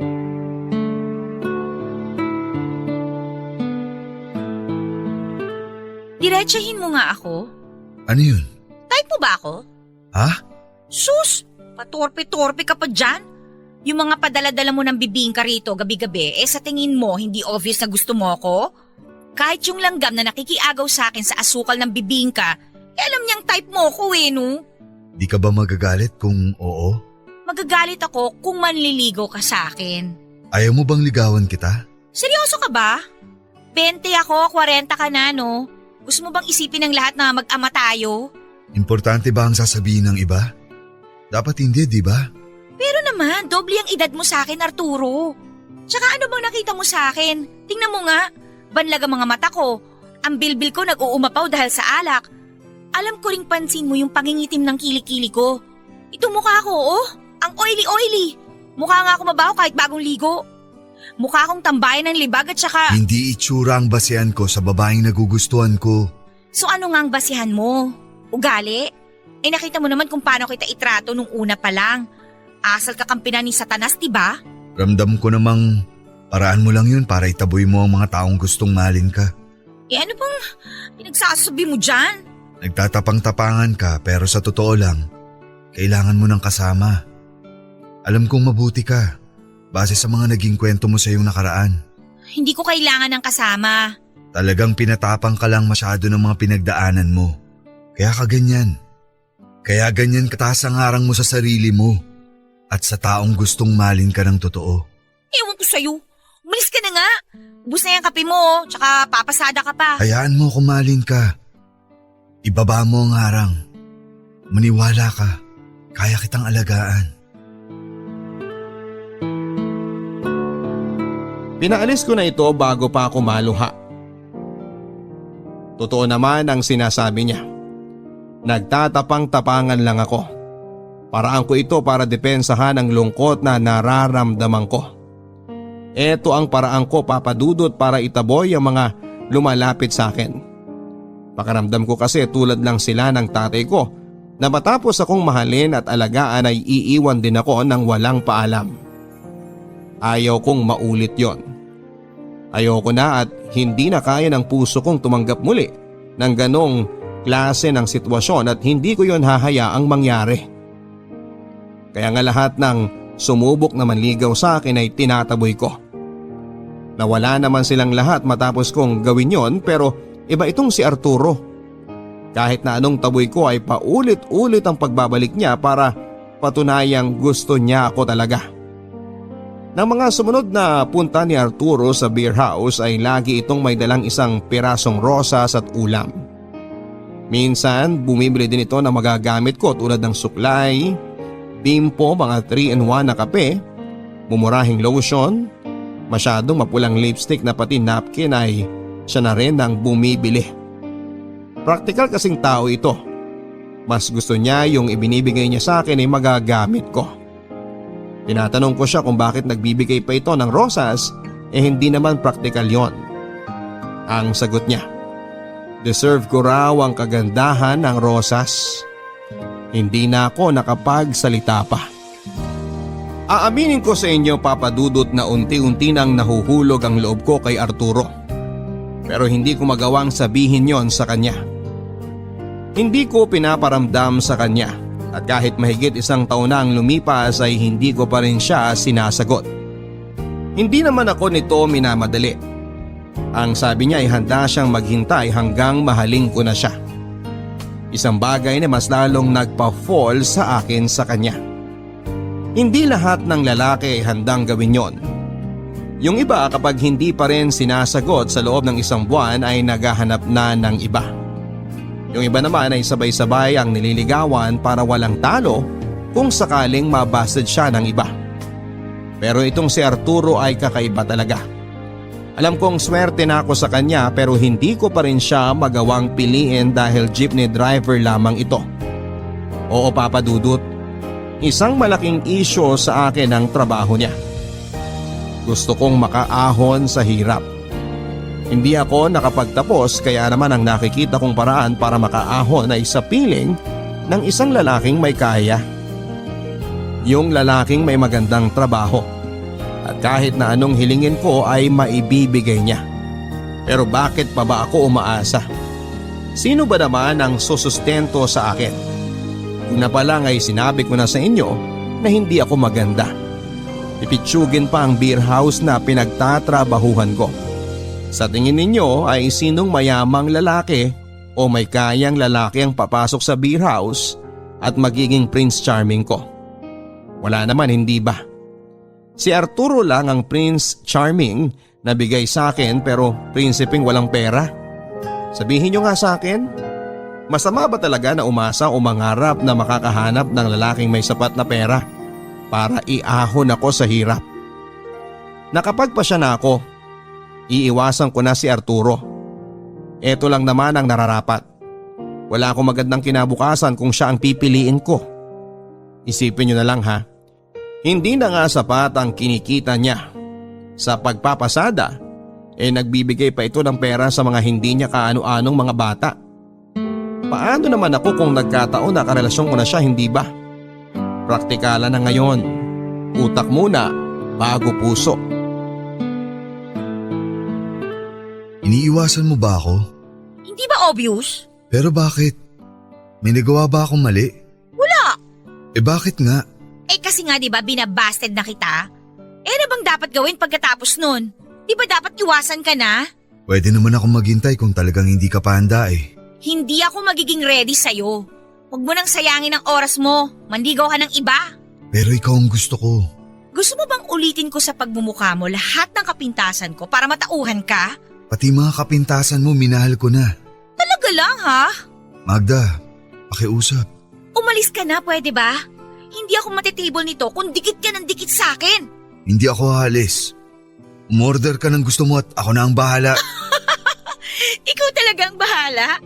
Diretsahin mo nga ako. Ano yun? Type mo ba ako? Ha? Sus! Patorpe-torpe ka pa dyan? Yung mga padala-dala mo ng bibingka rito gabi-gabi, sa tingin mo hindi obvious na gusto mo ako? Kahit yung langgam na nakikiagaw sa akin sa asukal ng bibingka, alam niyang type mo ko no? Di ka ba magagalit kung oo? Magagalit ako kung manliligaw ka sa akin. Ayaw mo bang ligawan kita? Seryoso ka ba? 20 ako, 40 ka na no? Gusto mo bang isipin ng lahat na mag-ama tayo? Importante ba ang sasabihin ng iba? Dapat hindi, di ba? Pero naman, doble ang edad mo sa akin, Arturo. Tsaka ano bang nakita mo sa akin? Tingnan mo nga, banlag ang mga mata ko. Ang bilbil ko nag-uumapaw dahil sa alak. Alam ko ring pansin mo yung pangingitim ng kilikili ko. Itong mukha ko, ang oily-oily. Mukha nga ako mabaho kahit bagong ligo. Mukha akong tambayan ng libag at saka… Hindi itsura ang basehan ko sa babaeng nagugustuhan ko. So ano nga ang basihan mo? Ugali? Nakita mo naman kung paano kita itrato nung una pa lang. Asal kakampinan ni Satanas, diba? Ramdam ko namang paraan mo lang yun para itaboy mo ang mga taong gustong mahalin ka. Ano bang pinagsasabi mo dyan? Nagtatapang-tapangan ka pero sa totoo lang, kailangan mo ng kasama. Alam kong mabuti ka, base sa mga naging kwento mo sa iyong nakaraan. Hindi ko kailangan ng kasama. Talagang pinatapang ka lang masyado ng mga pinagdaanan mo. Kaya ka ganyan. Kaya ganyan kataas ang harang mo sa sarili mo at sa taong gustong mahalin ka ng totoo. Ewan ko sa'yo. Umalis ka na nga. Ubus na yung kape mo, tsaka papasada ka pa. Hayaan mo kung mahalin ka. Ibaba mo ang harang. Maniwala ka. Kaya kitang alagaan. Pinaalis ko na ito bago pa ako maluha. Totoo naman ang sinasabi niya. Nagtatapang-tapangan lang ako. Paraan ko ito para depensahan ang lungkot na nararamdaman ko. Ito ang paraan ko, Papa Dudut, para itaboy ang mga lumalapit sa akin. Pakaramdam ko kasi tulad lang sila ng tatay ko na matapos akong mahalin at alagaan ay iiwan din ako ng walang paalam. Ayaw kong maulit yon. Ayoko na at hindi na kaya ng puso kong tumanggap muli ng ganong klase ng sitwasyon at hindi ko yon hahayaang mangyari. Kaya nga lahat ng sumubok na manligaw sa akin ay tinataboy ko. Nawala naman silang lahat matapos kong gawin yon pero iba itong si Arturo. Kahit na anong taboy ko ay paulit-ulit ang pagbabalik niya para patunayang gusto niya ako talaga. Nang mga sumunod na punta ni Arturo sa beer house ay lagi itong may dalang isang pirasong rosas at ulam. Minsan bumibili din ito na magagamit ko tulad ng suklay, bimpo, mga 3-in-1 na kape, mumurahing lotion, masyadong mapulang lipstick na pati napkin ay siya na rin ang bumibili. Praktikal kasing tao ito. Mas gusto niya yung ibinibigay niya sa akin ay magagamit ko. Tinatanong ko siya kung bakit nagbibigay pa ito ng rosas hindi naman praktikal yon. Ang sagot niya, deserve ko raw ang kagandahan ng rosas. Hindi na ako nakapagsalita pa. Aaminin ko sa inyo, Papa Dudut, na unti-unti nang nahuhulog ang loob ko kay Arturo. Pero hindi ko magawang sabihin yon sa kanya. Hindi ko pinaparamdam sa kanya at kahit mahigit 1 taon na ang lumipas ay hindi ko pa rin siya sinasagot. Hindi naman ako nito minamadali. Ang sabi niya ay handa siyang maghintay hanggang mahalin ko na siya. Isang bagay na mas lalong nagpa-fall sa akin sa kanya. Hindi lahat ng lalaki ay handang gawin yon. Yung iba kapag hindi pa rin sinasagot sa loob ng 1 buwan ay naghahanap na ng iba. Yung iba naman ay sabay-sabay ang nililigawan para walang talo kung sakaling mabasted siya ng iba. Pero itong si Arturo ay kakaiba talaga. Alam kong swerte na ako sa kanya pero hindi ko pa rin siya magawang piliin dahil jeepney driver lamang ito. Oo, Papa Dudut, isang malaking issue sa akin ang trabaho niya. Gusto kong makaahon sa hirap. Hindi ako nakapagtapos kaya naman ang nakikita kong paraan para makaahon ay sa piling ng isang lalaking may kaya. Yung lalaking may magandang trabaho. At kahit na anong hilingin ko ay maibibigay niya. Pero bakit pa ba ako umaasa? Sino ba naman ang susustento sa akin? Kung na palang ay sinabi ko na sa inyo na hindi ako maganda. Ipitsugin pa ang beer house na pinagtatrabahuhan ko. Sa tingin ninyo ay sinong mayamang lalaki o may kayang lalaki ang papasok sa beer house at magiging Prince Charming ko? Wala naman, hindi ba? Si Arturo lang ang Prince Charming na bigay sa akin pero prinsipeng walang pera. Sabihin nyo nga sa akin, masama ba talaga na umasa o mangarap na makakahanap ng lalaking may sapat na pera para iahon ako sa hirap? Nakapagpasya na ako, iiwasan ko na si Arturo. Eto lang naman ang nararapat. Wala akong magandang kinabukasan kung siya ang pipiliin ko. Isipin nyo na lang ha. Hindi na nga sapat ang kinikita niya. Sa pagpapasada, nagbibigay pa ito ng pera sa mga hindi niya kaano-anong mga bata. Paano naman ako kung nagkataon na karelasyon ko na siya, hindi ba? Praktikalan na ngayon. Utak muna bago puso. Iniiwasan mo ba ako? Hindi ba obvious? Pero bakit? May nagawa ba akong mali? Wala. Bakit nga? Kasi nga 'di ba binabasted na kita? Ano bang dapat gawin pagkatapos nun? Di ba dapat iwasan ka na? Pwede naman akong maghintay kung talagang hindi ka pa handa eh. Hindi ako magiging ready sa'yo. Huwag mo nang sayangin ang oras mo. Manligaw ka ng iba. Pero ikaw ang gusto ko. Gusto mo bang ulitin ko sa pagmumukha mo lahat ng kapintasan ko para matauhan ka? Pati mga kapintasan mo minahal ko na. Talaga lang ha? Magda, pakiusap. Umalis ka na, pwede ba? Hindi ako matitable nito kung dikit ka ng dikit sa akin. Hindi ako aalis. Umorder ka ng gusto mo at ako na ang bahala. Ikaw talagang bahala?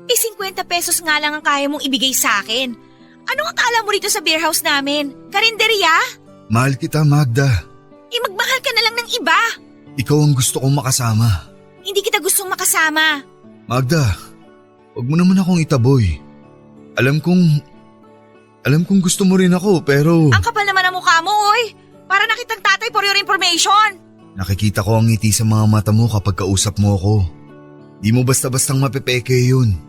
50 pesos nga lang ang kaya mong ibigay sa akin. Anong akala mo rito sa beer house namin? Karinderya? Mahal kita, Magda. Magmahal ka na lang ng iba. Ikaw ang gusto kong makasama. Hindi kita gustong makasama. Magda, huwag mo naman akong itaboy. Alam kong gusto mo rin ako pero… Ang kapal naman ang mukha mo, oy. Para nakitang tatay for your information. Nakikita ko ang ngiti sa mga mata mo kapag kausap mo ako. Di mo basta-bastang mapepeke yun.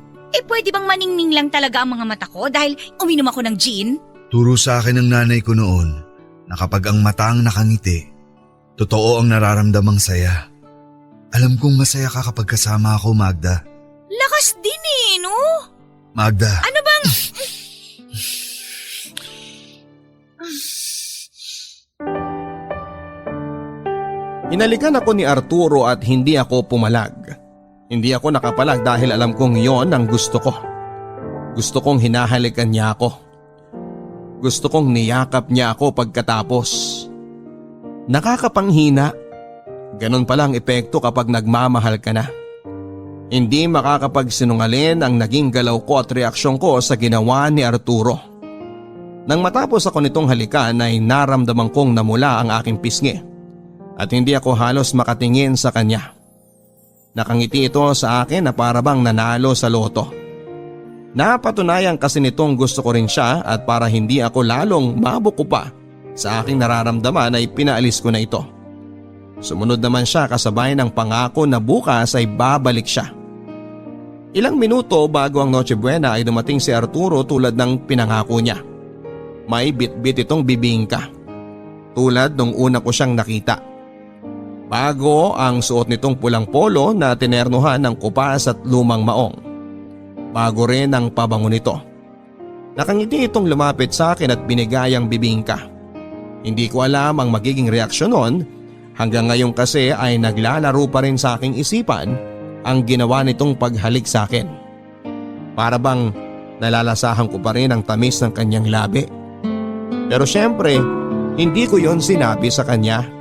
Pwede bang maningning lang talaga ang mga mata ko dahil uminom ako ng gin? Turo sa akin ng nanay ko noon na kapag ang mata ang nakangiti, totoo ang nararamdamang saya. Alam kong masaya ka kapag kasama ako, Magda. Lakas din no? Magda. Ano bang… Hinalikan ako ni Arturo at hindi ako pumalag. Hindi ako nakapalag dahil alam kong yon ang gusto ko. Gusto kong hinahalikan niya ako. Gusto kong niyakap niya ako pagkatapos. Nakakapanghina. Ganon palang epekto kapag nagmamahal ka na. Hindi makakapagsinungaling ang naging galaw ko at reaksyon ko sa ginawa ni Arturo. Nang matapos ako nitong halikan ay naramdaman kong namula ang aking pisngi at hindi ako halos makatingin sa kanya. Nakangiti ito sa akin na para bang nanalo sa loto. Napatunayan kasi nitong gusto ko rin siya at para hindi ako lalong mabuko pa sa aking nararamdaman ay pinaalis ko na ito. Sumunod naman siya kasabay ng pangako na bukas ay babalik siya. Ilang minuto bago ang Noche Buena ay dumating si Arturo tulad ng pinangako niya. May bit-bit itong bibingka. Tulad nung una ko siyang nakita. Bago ang suot nitong pulang polo na tinernuhan ng kupas at lumang maong. Bago rin ang pabango nito. Nakangiti itong lumapit sa akin at binigay ang bibingka. Hindi ko alam ang magiging reaksyon nun. Hanggang ngayon kasi ay naglalaro pa rin sa aking isipan ang ginawa nitong paghalik sa akin. Para bang nalalasahan ko pa rin ang tamis ng kanyang labi. Pero syempre, hindi ko yon sinabi sa kanya.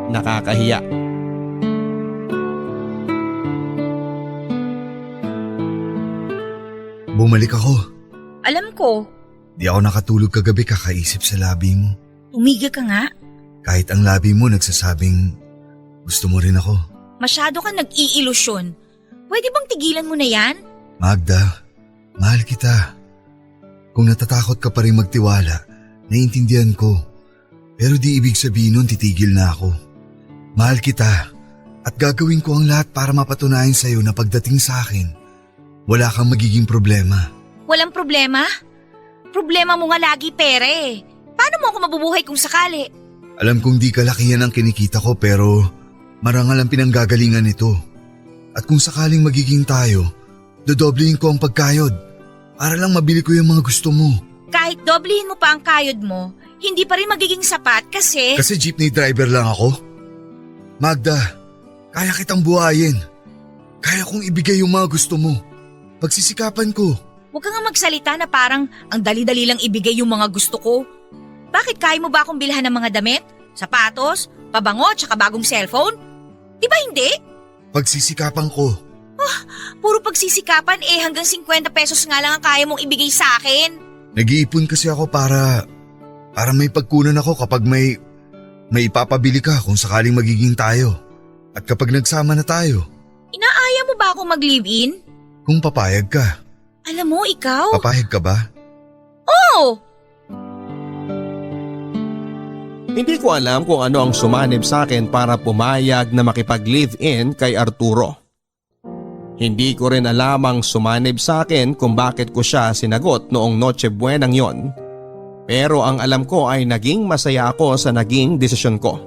Nakakahiya. Bumalik ako. Alam ko. Di ako nakatulog kagabi kakaisip sa labi mo. Tumigil ka nga. Kahit ang labi mo nagsasabing gusto mo rin ako. Masyado kang nag-iilusyon. Pwede bang tigilan mo na yan? Magda, mahal kita. Kung natatakot ka pa rin magtiwala, naiintindihan ko. Pero di ibig sabihin nun titigil na ako. Mahal kita at gagawin ko ang lahat para mapatunayan sa'yo na pagdating sa akin, wala kang magiging problema. Walang problema? Problema mo nga lagi pera eh. Paano mo ako mabubuhay kung sakali? Alam kong di kalakihan ang kinikita ko pero marangal ang pinanggagalingan nito. At kung sakaling magiging tayo, dodoblehin ko ang pagkayod para lang mabili ko yung mga gusto mo. Kahit doblehin mo pa ang kayod mo, hindi pa rin magiging sapat kasi… Kasi jeepney driver lang ako? Magda, kaya kitang buhayin. Kaya kong ibigay yung mga gusto mo. Pagsisikapan ko. Huwag ka nga magsalita na parang ang dali-dali lang ibigay yung mga gusto ko. Bakit kaya mo ba akong bilhan ng mga damit, sapatos, pabango, tsaka bagong cellphone? Di ba hindi? Pagsisikapan ko. Puro pagsisikapan hanggang 50 pesos nga lang ang kaya mong ibigay sa akin. Nag-iipon kasi ako para may pagkunan ako kapag may ipapabili ka kung sakaling magiging tayo. At kapag nagsama na tayo. Inaaya mo ba akong mag-live-in? Kung papayag ka. Alam mo, ikaw… Papayag ka ba? Oo! Hindi ko alam kung ano ang sumanib sa akin para pumayag na makipag-live-in kay Arturo. Hindi ko rin alam ang sumanib sa akin kung bakit ko siya sinagot noong Noche Buenang yon. Pero ang alam ko ay naging masaya ako sa naging desisyon ko.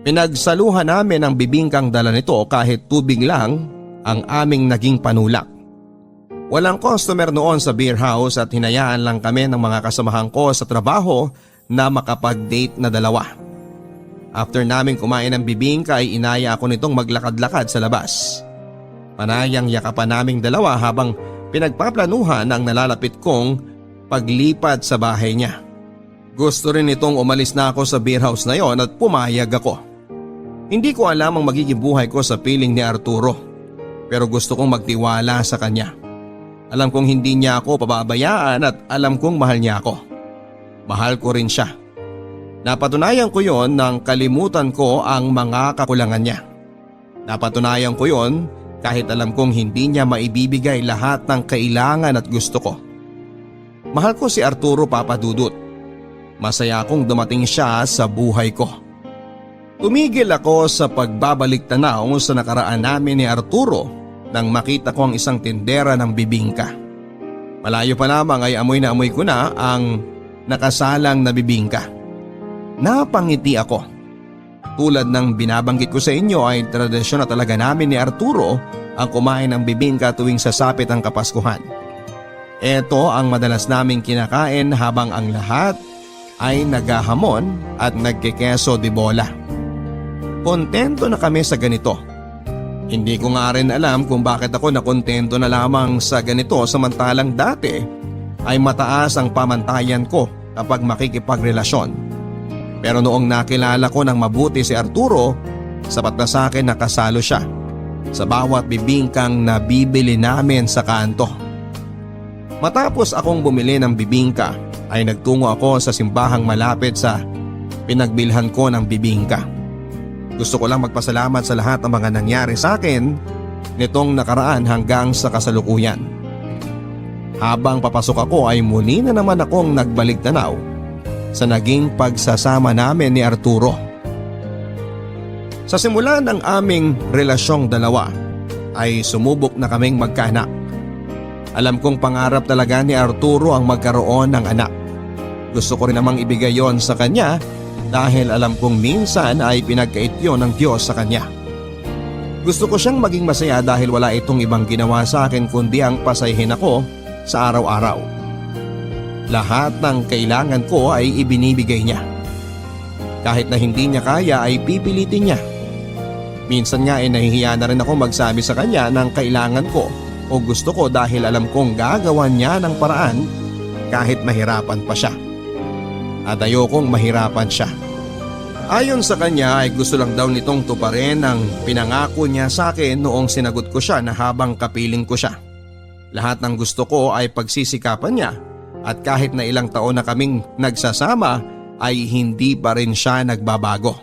Pinagsaluhan namin ang bibingkang dala nito kahit tubig lang ang aming naging panulak. Walang customer noon sa beer house at hinayaan lang kami ng mga kasamahan ko sa trabaho na makapag-date na dalawa. After namin kumain ng bibingka ay inaya ako nitong maglakad-lakad sa labas. Panayang yakapan naming dalawa habang pinagpaplanuhan ang nalalapit kong paglipat sa bahay niya. Gusto rin itong umalis na ako sa beer house na yon at pumayag ako. Hindi ko alam ang magiging buhay ko sa piling ni Arturo, pero gusto kong magtiwala sa kanya. Alam kong hindi niya ako pababayaan at alam kong mahal niya ako. Mahal ko rin siya. Napatunayan ko yon nang kalimutan ko ang mga kakulangan niya. Napatunayan ko yon kahit alam kong hindi niya maibibigay lahat ng kailangan at gusto ko. Mahal ko si Arturo, Papa Dudut. Masaya akong dumating siya sa buhay ko. Tumigil ako sa pagbabalik tanaw sa nakaraan namin ni Arturo nang makita ko ang isang tindera ng bibingka. Malayo pa lamang ay amoy na amoy ko na ang nakasalang na bibingka. Napangiti ako. Tulad ng binabanggit ko sa inyo ay tradisyon na talaga namin ni Arturo ang kumain ng bibingka tuwing sasapit ang Kapaskuhan. Ito ang madalas naming kinakain habang ang lahat ay naghahamon at nagkekeso de bola. Kontento na kami sa ganito. Hindi ko nga rin alam kung bakit ako nakontento na lamang sa ganito samantalang dati ay mataas ang pamantayan ko kapag makikipagrelasyon. Pero noong nakilala ko ng mabuti si Arturo, sapat na sa akin na kasalo siya sa bawat bibingkang nabibili namin sa kanto. Matapos akong bumili ng bibingka ay nagtungo ako sa simbahang malapit sa pinagbilhan ko ng bibingka. Gusto ko lang magpasalamat sa lahat ng mga nangyari sa akin nitong nakaraan hanggang sa kasalukuyan. Habang papasok ako ay muli na naman akong nagbalik tanaw sa naging pagsasama namin ni Arturo. Sa simula ng aming relasyong dalawa ay sumubok na kaming magkaanak. Alam kong pangarap talaga ni Arturo ang magkaroon ng anak. Gusto ko rin namang ibigay yon sa kanya dahil alam kong minsan ay pinagkait yon ng Diyos sa kanya. Gusto ko siyang maging masaya dahil wala itong ibang ginawa sa akin kundi ang pasayahin ako sa araw-araw. Lahat ng kailangan ko ay ibinibigay niya. Kahit na hindi niya kaya ay pipilitin niya. Minsan nga ay nahihiya na rin ako magsabi sa kanya ng kailangan ko o gusto ko dahil alam kong gagawan niya ng paraan kahit mahirapan pa siya. At ayokong mahirapan siya. Ayon sa kanya ay gusto lang daw nitong tuparin ang pinangako niya sa akin noong sinagot ko siya na habang kapiling ko siya. Lahat ng gusto ko ay pagsisikapan niya at kahit na ilang taon na kaming nagsasama ay hindi pa rin siya nagbabago.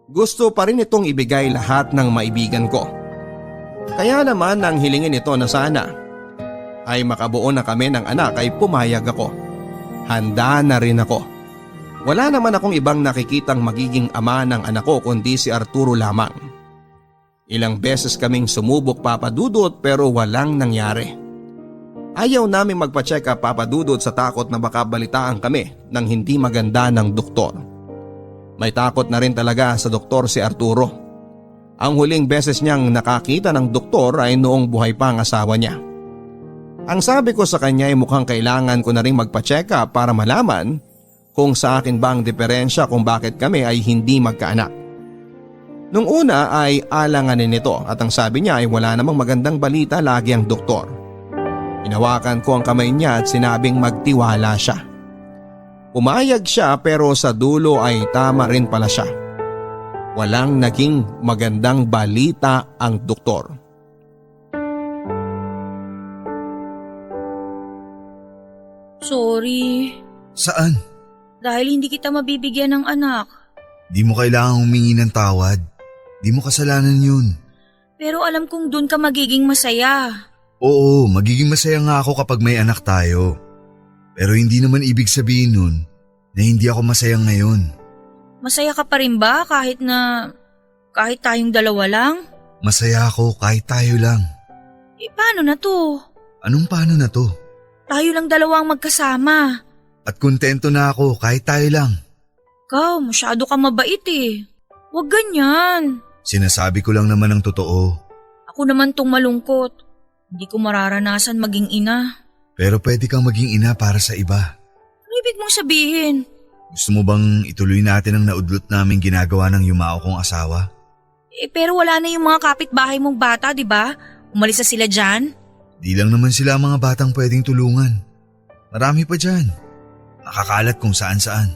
Gusto pa rin itong ibigay lahat ng maibigan ko. Kaya naman nang hilingin ito na sana ay makabuo na kami ng anak ay pumayag ako. Handa na rin ako. Wala naman akong ibang nakikitang magiging ama ng anak ko kundi si Arturo lamang. Ilang beses kaming sumubok, Papa Dudut, pero walang nangyari. Ayaw naming magpa-check up, Papa Dudut, sa takot na baka balitaan kami ng hindi maganda ng doktor. May takot na rin talaga sa doktor si Arturo. Ang huling beses niyang nakakita ng doktor ay noong buhay pa ang asawa niya. Ang sabi ko sa kanya ay mukhang kailangan ko na rin magpa-check up para malaman kung sa akin ba ang diferensya kung bakit kami ay hindi magkaanak. Nung una ay alanganin nito at ang sabi niya ay wala namang magandang balita lagi ang doktor. Inawakan ko ang kamay niya at sinabing magtiwala siya. Umayag siya pero sa dulo ay tama rin pala siya. Walang naging magandang balita ang doktor. Sorry. Saan? Dahil hindi kita mabibigyan ng anak. Di mo kailangang humingi ng tawad. Di mo kasalanan yun. Pero alam kong dun ka magiging masaya. Oo, magiging masaya nga ako kapag may anak tayo. Pero hindi naman ibig sabihin nun na hindi ako masaya ngayon. Masaya ka pa rin ba kahit tayong dalawa lang? Masaya ako kahit tayo lang. Paano na to? Anong paano na to? Tayo lang dalawang magkasama. At kontento na ako kahit tayo lang. Ikaw, masyado ka mabait eh. Huwag ganyan. Sinasabi ko lang naman ang totoo. Ako naman tong malungkot. Hindi ko mararanasan maging ina. Pero pwede kang maging ina para sa iba. Ano ibig mong sabihin? Gusto mo bang ituloy natin ang naudlot naming ginagawa ng yumao kong asawa? Pero wala na yung mga kapitbahay mong bata, di ba? Umalis na sila dyan. Di lang naman sila ang mga batang pwedeng tulungan. Marami pa dyan. Nakakalat kung saan-saan.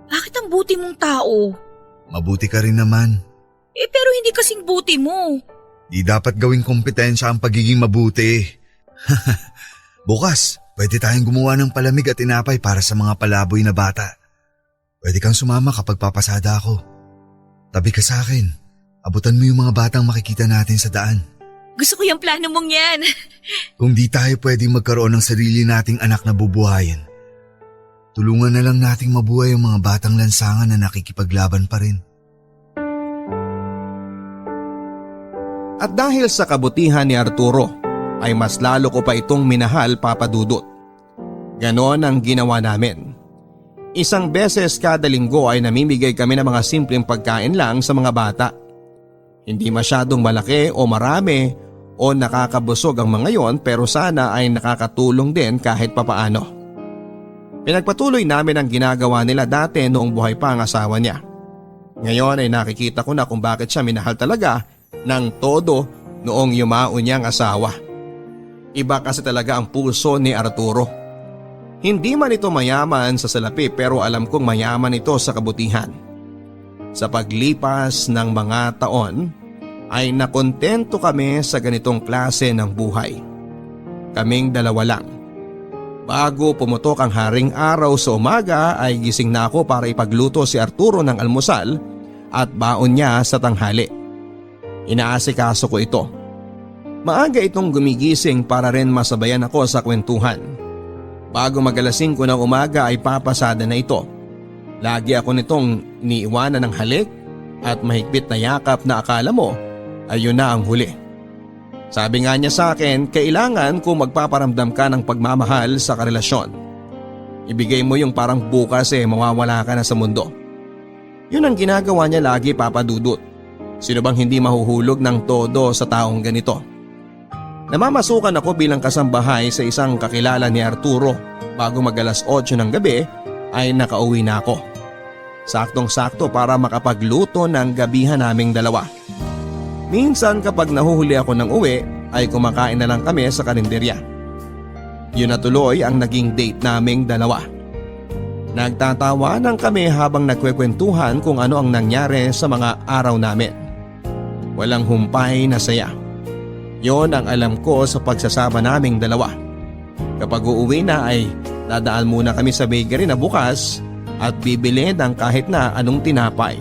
Bakit ang buti mong tao? Mabuti ka rin naman. Pero hindi kasing buti mo. Di dapat gawing kompetensya ang pagiging mabuti. Bukas, pwede tayong gumawa ng palamig at tinapay para sa mga palaboy na bata. Pwede kang sumama kapag papasada ako. Tabi ka sa akin. Abutan mo yung mga batang makikita natin sa daan. Gusto ko yung plano mong yan. Kung di tayo pwedeng magkaroon ng sarili nating anak na bubuhayin, tulungan na lang nating mabuhay ang mga batang lansangan na nakikipaglaban pa rin. At dahil sa kabutihan ni Arturo, ay mas lalo ko pa itong minahal, Papa Dudut. Ganon ang ginawa namin. Isang beses kada linggo ay namimigay kami ng mga simpleng pagkain lang sa mga bata. Hindi masyadong malaki o marami o nakakabusog ang mga yon, pero sana ay nakakatulong din kahit papaano. Pinagpatuloy namin ang ginagawa nila dati noong buhay pa ang asawa niya. Ngayon ay nakikita ko na kung bakit siya minahal talaga ng todo noong yumao niyang asawa. Iba kasi talaga ang puso ni Arturo. Hindi man ito mayaman sa salapi, pero alam kong mayaman ito sa kabutihan. Sa paglipas ng mga taon ay nakontento kami sa ganitong klase ng buhay. Kaming dalawa lang. Bago pumutok ang haring araw sa umaga ay gising na ako para ipagluto si Arturo ng almusal at baon niya sa tanghali. Inaasikaso ko ito. Maaga itong gumigising para rin masabayan ako sa kwentuhan. Bago mag-alas 5 ng umaga ay papasada na ito. Lagi ako nitong iniiwanan ng halik at mahigpit na yakap na akala mo ay yun na ang huli. Sabi nga niya sa akin, kailangan kung magpaparamdam ka ng pagmamahal sa karelasyon. Ibigay mo yung parang bukas mawawala ka na sa mundo. Yun ang ginagawa niya lagi, Papa Dudut. Sino bang hindi mahuhulog ng todo sa taong ganito? Namamasukan ako bilang kasambahay sa isang kakilala ni Arturo. Bago mag-alas 8 ng gabi ay nakauwi na ako. Saktong-sakto para makapagluto ng gabihan naming dalawa. Minsan kapag nahuhuli ako ng uwi ay kumakain na lang kami sa karinderya. Yun na tuloy ang naging date naming dalawa. Nagtatawanan kami habang nagkwekwentuhan kung ano ang nangyari sa mga araw namin. Walang humpay na saya. Yon ang alam ko sa pagsasama naming dalawa. Kapag uuwi na ay dadaan muna kami sa bakery na bukas at bibili ng kahit na anong tinapay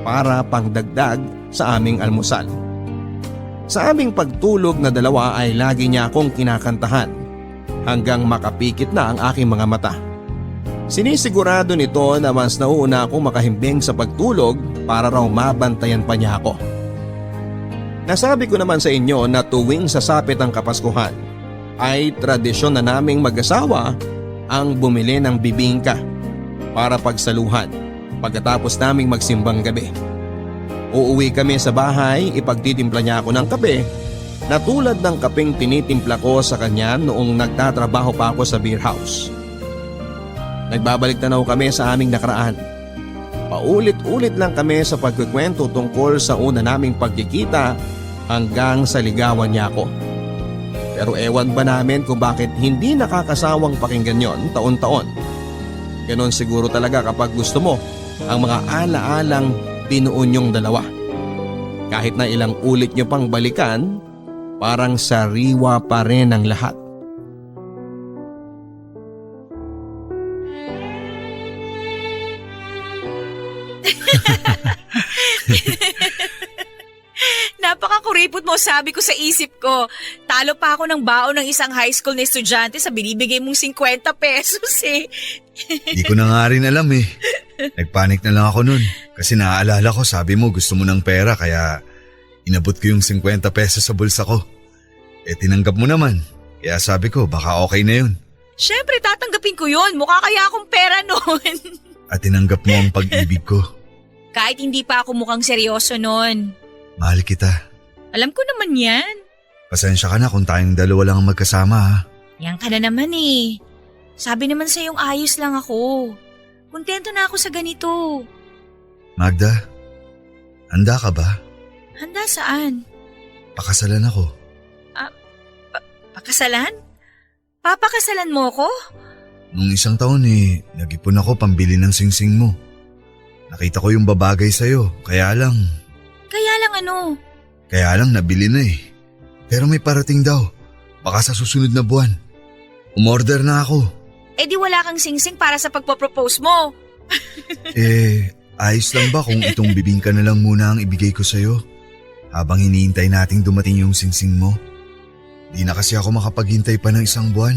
para pangdagdag sa aming almusal. Sa aming pagtulog na dalawa ay lagi niya akong kinakantahan hanggang makapikit na ang aking mga mata. Sinisigurado nito na mas nauuna akong makahimbing sa pagtulog para raw mabantayan pa niya ako. Nasabi ko naman sa inyo na tuwing sasapit ang Kapaskuhan ay tradisyon na naming mag-asawa ang bumili ng bibingka para pagsaluhan pagkatapos naming magsimbang gabi. Uuwi kami sa bahay, ipagtitimpla niya ako ng kape na tulad ng kapeng tinitimpla ko sa kanya noong nagtatrabaho pa ako sa beer house. Nagbabalik tanaw kami sa aming nakaraan. Paulit-ulit lang kami sa pagkikwento tungkol sa una naming pagkikita hanggang sa ligawan niya ako. Pero ewan ba namin kung bakit hindi nakakasawang pakinggan yon taon-taon. Ganon siguro talaga kapag gusto mo ang mga ala-alang binuo niyong dalawa. Kahit na ilang ulit niyo pang balikan, parang sariwa pa rin ang lahat. Napakakuripot mo, sabi ko sa isip ko. Talo pa ako ng baon ng isang high school na estudyante sa binibigay mong 50 pesos eh. Di ko na nga rin alam eh. Nagpanik na lang ako nun. Kasi naaalala ko sabi mo gusto mo ng pera kaya inabot ko yung 50 pesos sa bulsa ko. Eh tinanggap mo naman. Kaya sabi ko baka okay na yun. Siyempre, tatanggapin ko yun. Mukha kaya akong pera noon. At tinanggap mo ang pag-ibig ko. Kahit hindi pa ako mukhang seryoso noon. Mahal kita. Alam ko naman yan. Pasensya ka na kung tayong dalawa lang ang magkasama ha. Yan ka na naman eh. Sabi naman sa yung ayos lang ako. Kontento na ako sa ganito. Magda, handa ka ba? Handa saan? Pakasalan ako. Pakasalan? Papakasalan mo ko? Nung isang taon nag-ipon ako pambili ng singsing mo. Nakita ko yung babagay sa'yo, kaya lang Ano? Kaya lang nabili na eh. Pero may parating daw. Baka sa susunod na buwan. Umorder na ako. Eh di wala kang singsing para sa pagpapropose mo. Ayos lang ba kung itong bibingka na lang muna ang ibigay ko sa'yo? Habang hinihintay nating dumating yung singsing mo. Di na kasi ako makapaghintay pa ng isang buwan.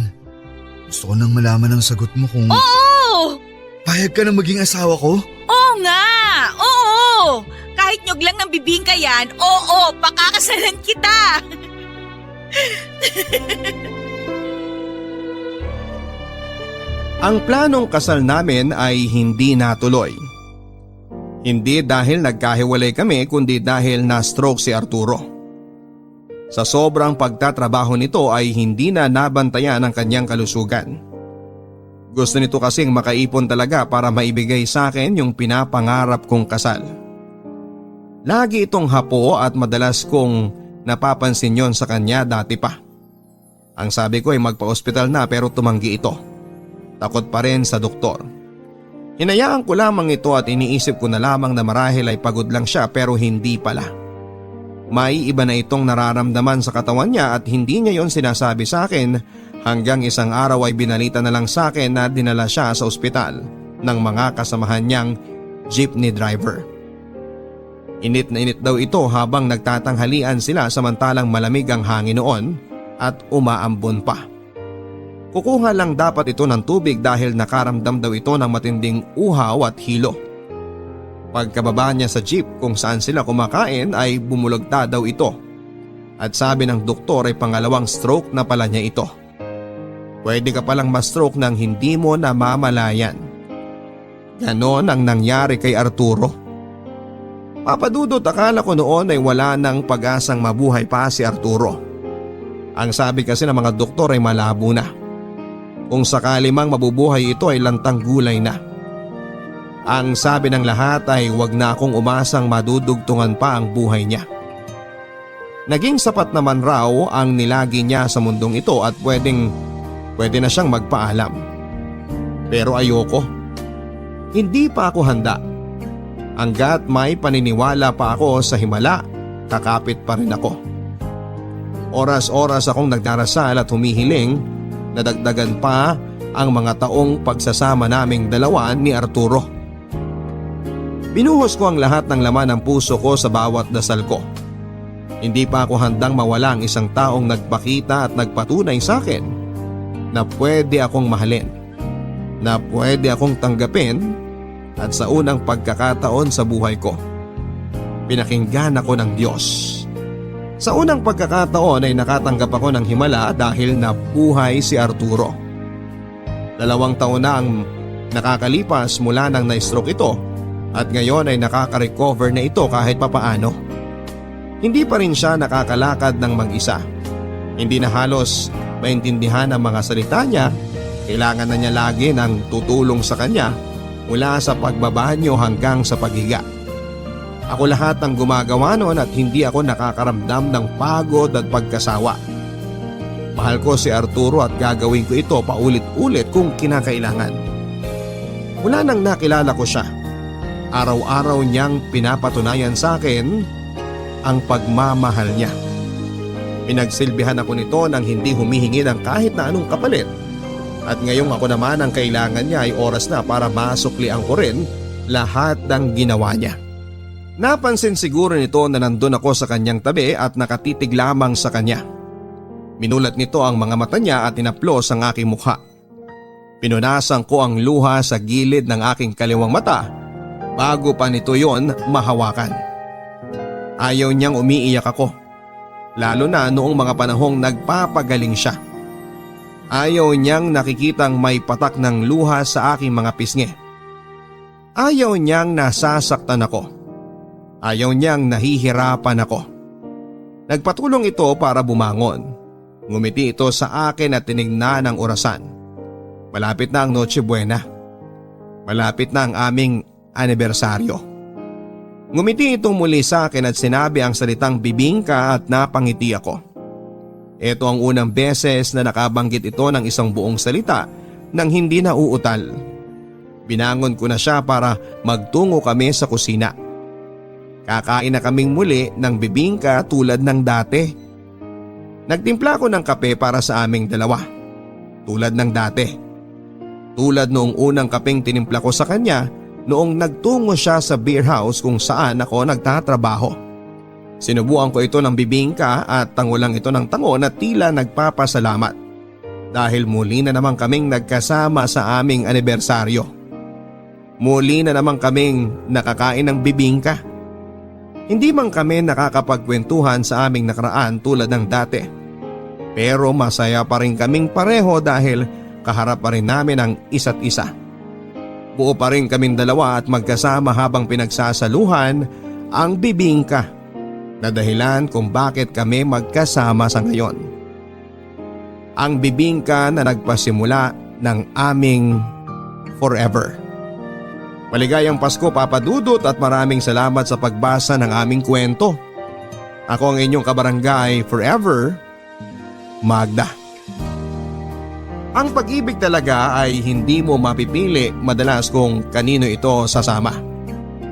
Gusto ko nang malaman ang sagot mo kung… Oo! Payag ka na maging asawa ko? Oo nga! Oo! Kahit nyog lang ng bibingka yan, oo, pakakasalan kita! Ang planong kasal namin ay hindi natuloy. Hindi dahil nagkahiwalay kami kundi dahil na-stroke si Arturo. Sa sobrang pagtatrabaho nito ay hindi na nabantayan ang kanyang kalusugan. Gusto nito kasing makaipon talaga para maibigay sa akin yung pinapangarap kong kasal. Lagi itong hapo at madalas kong napapansin yon sa kanya dati pa. Ang sabi ko ay magpa-ospital na pero tumanggi ito. Takot pa rin sa doktor. Hinayaan ko lamang ito at iniisip ko na lamang na marahil ay pagod lang siya pero hindi pala. May iba na itong nararamdaman sa katawan niya at hindi niya yon sinasabi sa akin hanggang isang araw ay binalita na lang sa akin na dinala siya sa ospital ng mga kasamahan niyang jeepney driver. Init na init daw ito habang nagtatanghalian sila samantalang malamig ang hangin noon at umaambon pa. Kukuha lang dapat ito ng tubig dahil nakaramdam daw ito ng matinding uhaw at hilo. Pagkababa niya sa jeep kung saan sila kumakain ay bumulagta daw ito. At sabi ng doktor ay pangalawang stroke na pala niya ito. Pwede ka palang ma-stroke nang hindi mo namamalayan. Ganon ang nangyari kay Arturo. Papadudot akala ko noon ay wala nang pag-asang mabuhay pa si Arturo. Ang sabi kasi ng mga doktor ay malabo na. Kung sakali mang mabubuhay ito ay lantang gulay na. Ang sabi ng lahat ay wag na akong umasang madudugtungan pa ang buhay niya. Naging sapat naman raw ang nilagi niya sa mundong ito at pwede na siyang magpaalam. Pero ayoko. Hindi pa ako handa. Hanggat may paniniwala pa ako sa himala, kakapit pa rin ako. Oras-oras akong nagdarasal at humihiling na dagdagan pa ang mga taong pagsasama naming dalawa ni Arturo. Binuhos ko ang lahat ng laman ng puso ko sa bawat dasal ko. Hindi pa ako handang mawala ang isang taong nagpakita at nagpatunay sa akin na pwede akong mahalin, na pwede akong tanggapin. At sa unang pagkakataon sa buhay ko, pinakinggan ako ng Diyos. Sa unang pagkakataon ay nakatanggap ako ng himala dahil nabuhay si Arturo. 2 taon na ang nakakalipas mula nang na-stroke ito at ngayon ay nakaka-recover na ito kahit papaano. Hindi pa rin siya nakakalakad ng mag-isa. Hindi na halos maintindihan ang mga salita niya. Kailangan na niya lagi ng tutulong sa kanya mula sa pagbabanyo hanggang sa paghiga. Ako lahat ang gumagawa noon at hindi ako nakakaramdam ng pagod at pagkasawa. Mahal ko si Arturo at gagawin ko ito paulit-ulit kung kinakailangan. Mula nang nakilala ko siya, araw-araw niyang pinapatunayan sa akin ang pagmamahal niya. Pinagsilbihan ako nito nang hindi humihingi ng kahit na anong kapalit. At ngayong ako naman ang kailangan niya ay oras na para masuklian ko rin lahat ng ginawa niya. Napansin siguro nito na nandun ako sa kanyang tabi at nakatitig lamang sa kanya. Minulat nito ang mga mata niya at tinaplos ang aking mukha. Pinunasan ko ang luha sa gilid ng aking kaliwang mata bago pa nito yon mahawakan. Ayaw niyang umiiyak ako, lalo na noong mga panahong nagpapagaling siya. Ayaw niyang nakikitang may patak ng luha sa aking mga pisngi. Ayaw niyang nasasaktan ako. Ayaw niyang nahihirapan ako. Nagpatulong ito para bumangon. Ngumiti ito sa akin at tinignan ang orasan. Malapit na ang Noche Buena. Malapit na ang aming anibersaryo. Ngumiti itong muli sa akin at sinabi ang salitang bibingka at napangiti ako. Ito ang unang beses na nakabanggit ito ng isang buong salita nang hindi na uutal. Binangon ko na siya para magtungo kami sa kusina. Kakain na kaming muli ng bibingka tulad ng dati. Nagtimpla ko ng kape para sa aming dalawa. Tulad ng dati. Tulad noong unang kapeng tinimpla ko sa kanya noong nagtungo siya sa beer house kung saan ako nagtatrabaho. Sinubuan ko ito ng bibingka at tangulang ito ng tango na tila nagpapasalamat. Dahil muli na naman kaming nagkasama sa aming anibersaryo. Muli na naman kaming nakakain ng bibingka. Hindi man kami nakakapagkwentuhan sa aming nakaraan tulad ng dati. Pero masaya pa rin kaming pareho dahil kaharap pa rin namin ang isa't isa. Buo pa rin kaming dalawa at magkasama habang pinagsasaluhan ang bibingka na dahilan kung bakit kami magkasama sa ngayon. Ang bibingka na nagpasimula ng aming forever. Maligayang Pasko, Papa Dudut, at maraming salamat sa pagbasa ng aming kwento. Ako ang inyong kabarangay forever, Magda. Ang pag-ibig talaga ay hindi mo mapipili madalas kung kanino ito sasama.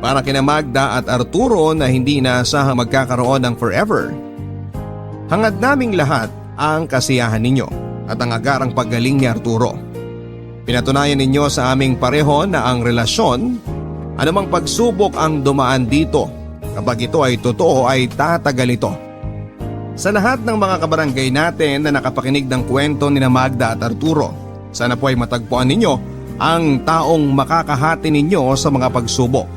Para kina Magda at Arturo na hindi inaasahang magkakaroon ng forever, hangad naming lahat ang kasiyahan ninyo at ang agarang paggaling ni Arturo. Pinatunayan ninyo sa aming pareho na ang relasyon, anumang pagsubok ang dumaan dito, kapag ito ay totoo ay tatagal ito. Sa lahat ng mga kabarangay natin na nakapakinig ng kwento ni Magda at Arturo, sana po ay matagpuan ninyo ang taong makakahati ninyo sa mga pagsubok.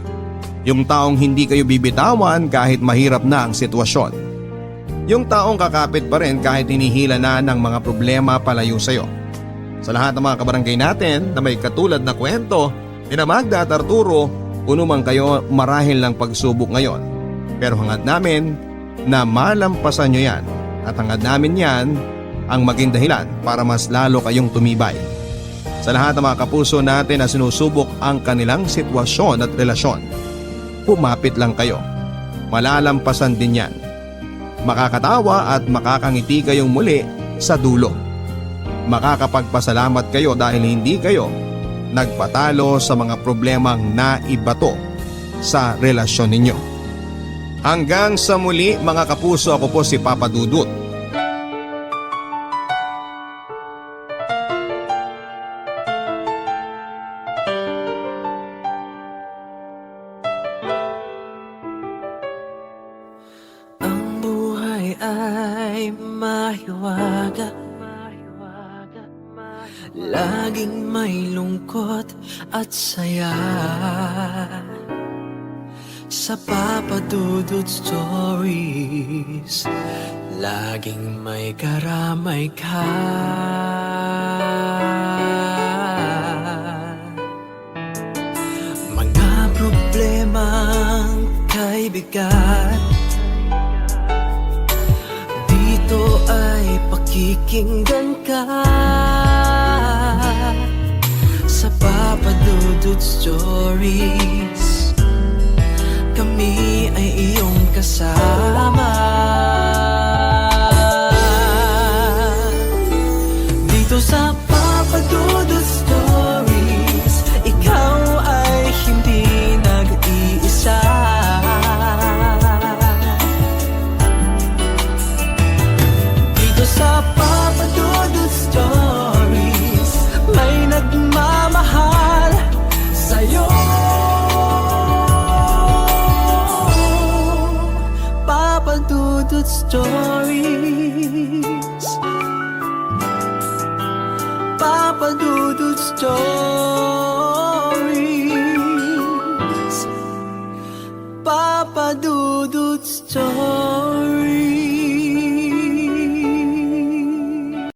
Yung taong hindi kayo bibitawan kahit mahirap na ang sitwasyon. Yung taong kakapit pa rin kahit hinihila na ng mga problema palayo sa'yo. Sa lahat ng mga kabarangay natin na may katulad na kwento ni Magda at Arturo, puno man kayo marahil ng pagsubok ngayon. Pero hangad namin na malampasan nyo yan at hangad namin yan ang maging dahilan para mas lalo kayong tumibay. Sa lahat ng mga kapuso natin na sinusubok ang kanilang sitwasyon at relasyon, pumapit lang kayo. Malalampasan din yan. Makakatawa at makakangiti kayong muli sa dulo. Makakapagpasalamat kayo dahil hindi kayo nagpatalo sa mga problemang naibato sa relasyon ninyo. Hanggang sa muli mga kapuso, ako po si Papa Dudut. Ang buhay ay mahiwaga, laging may lungkot at saya. Sa Papa Dudut Stories, laging may karamay ka. Mga problemang kay bigat, dito ay pakikinggan ka. Sa Papa Dudut Stories, kami ay iyong kasama. Dito sa Papa Dudut Stories, ikaw ay hindi nag-iisa. Dito sa Papa Dudut Stories, may nagmamahal sa'yo. Papa Dudut Stories. Papa Dudut Stories.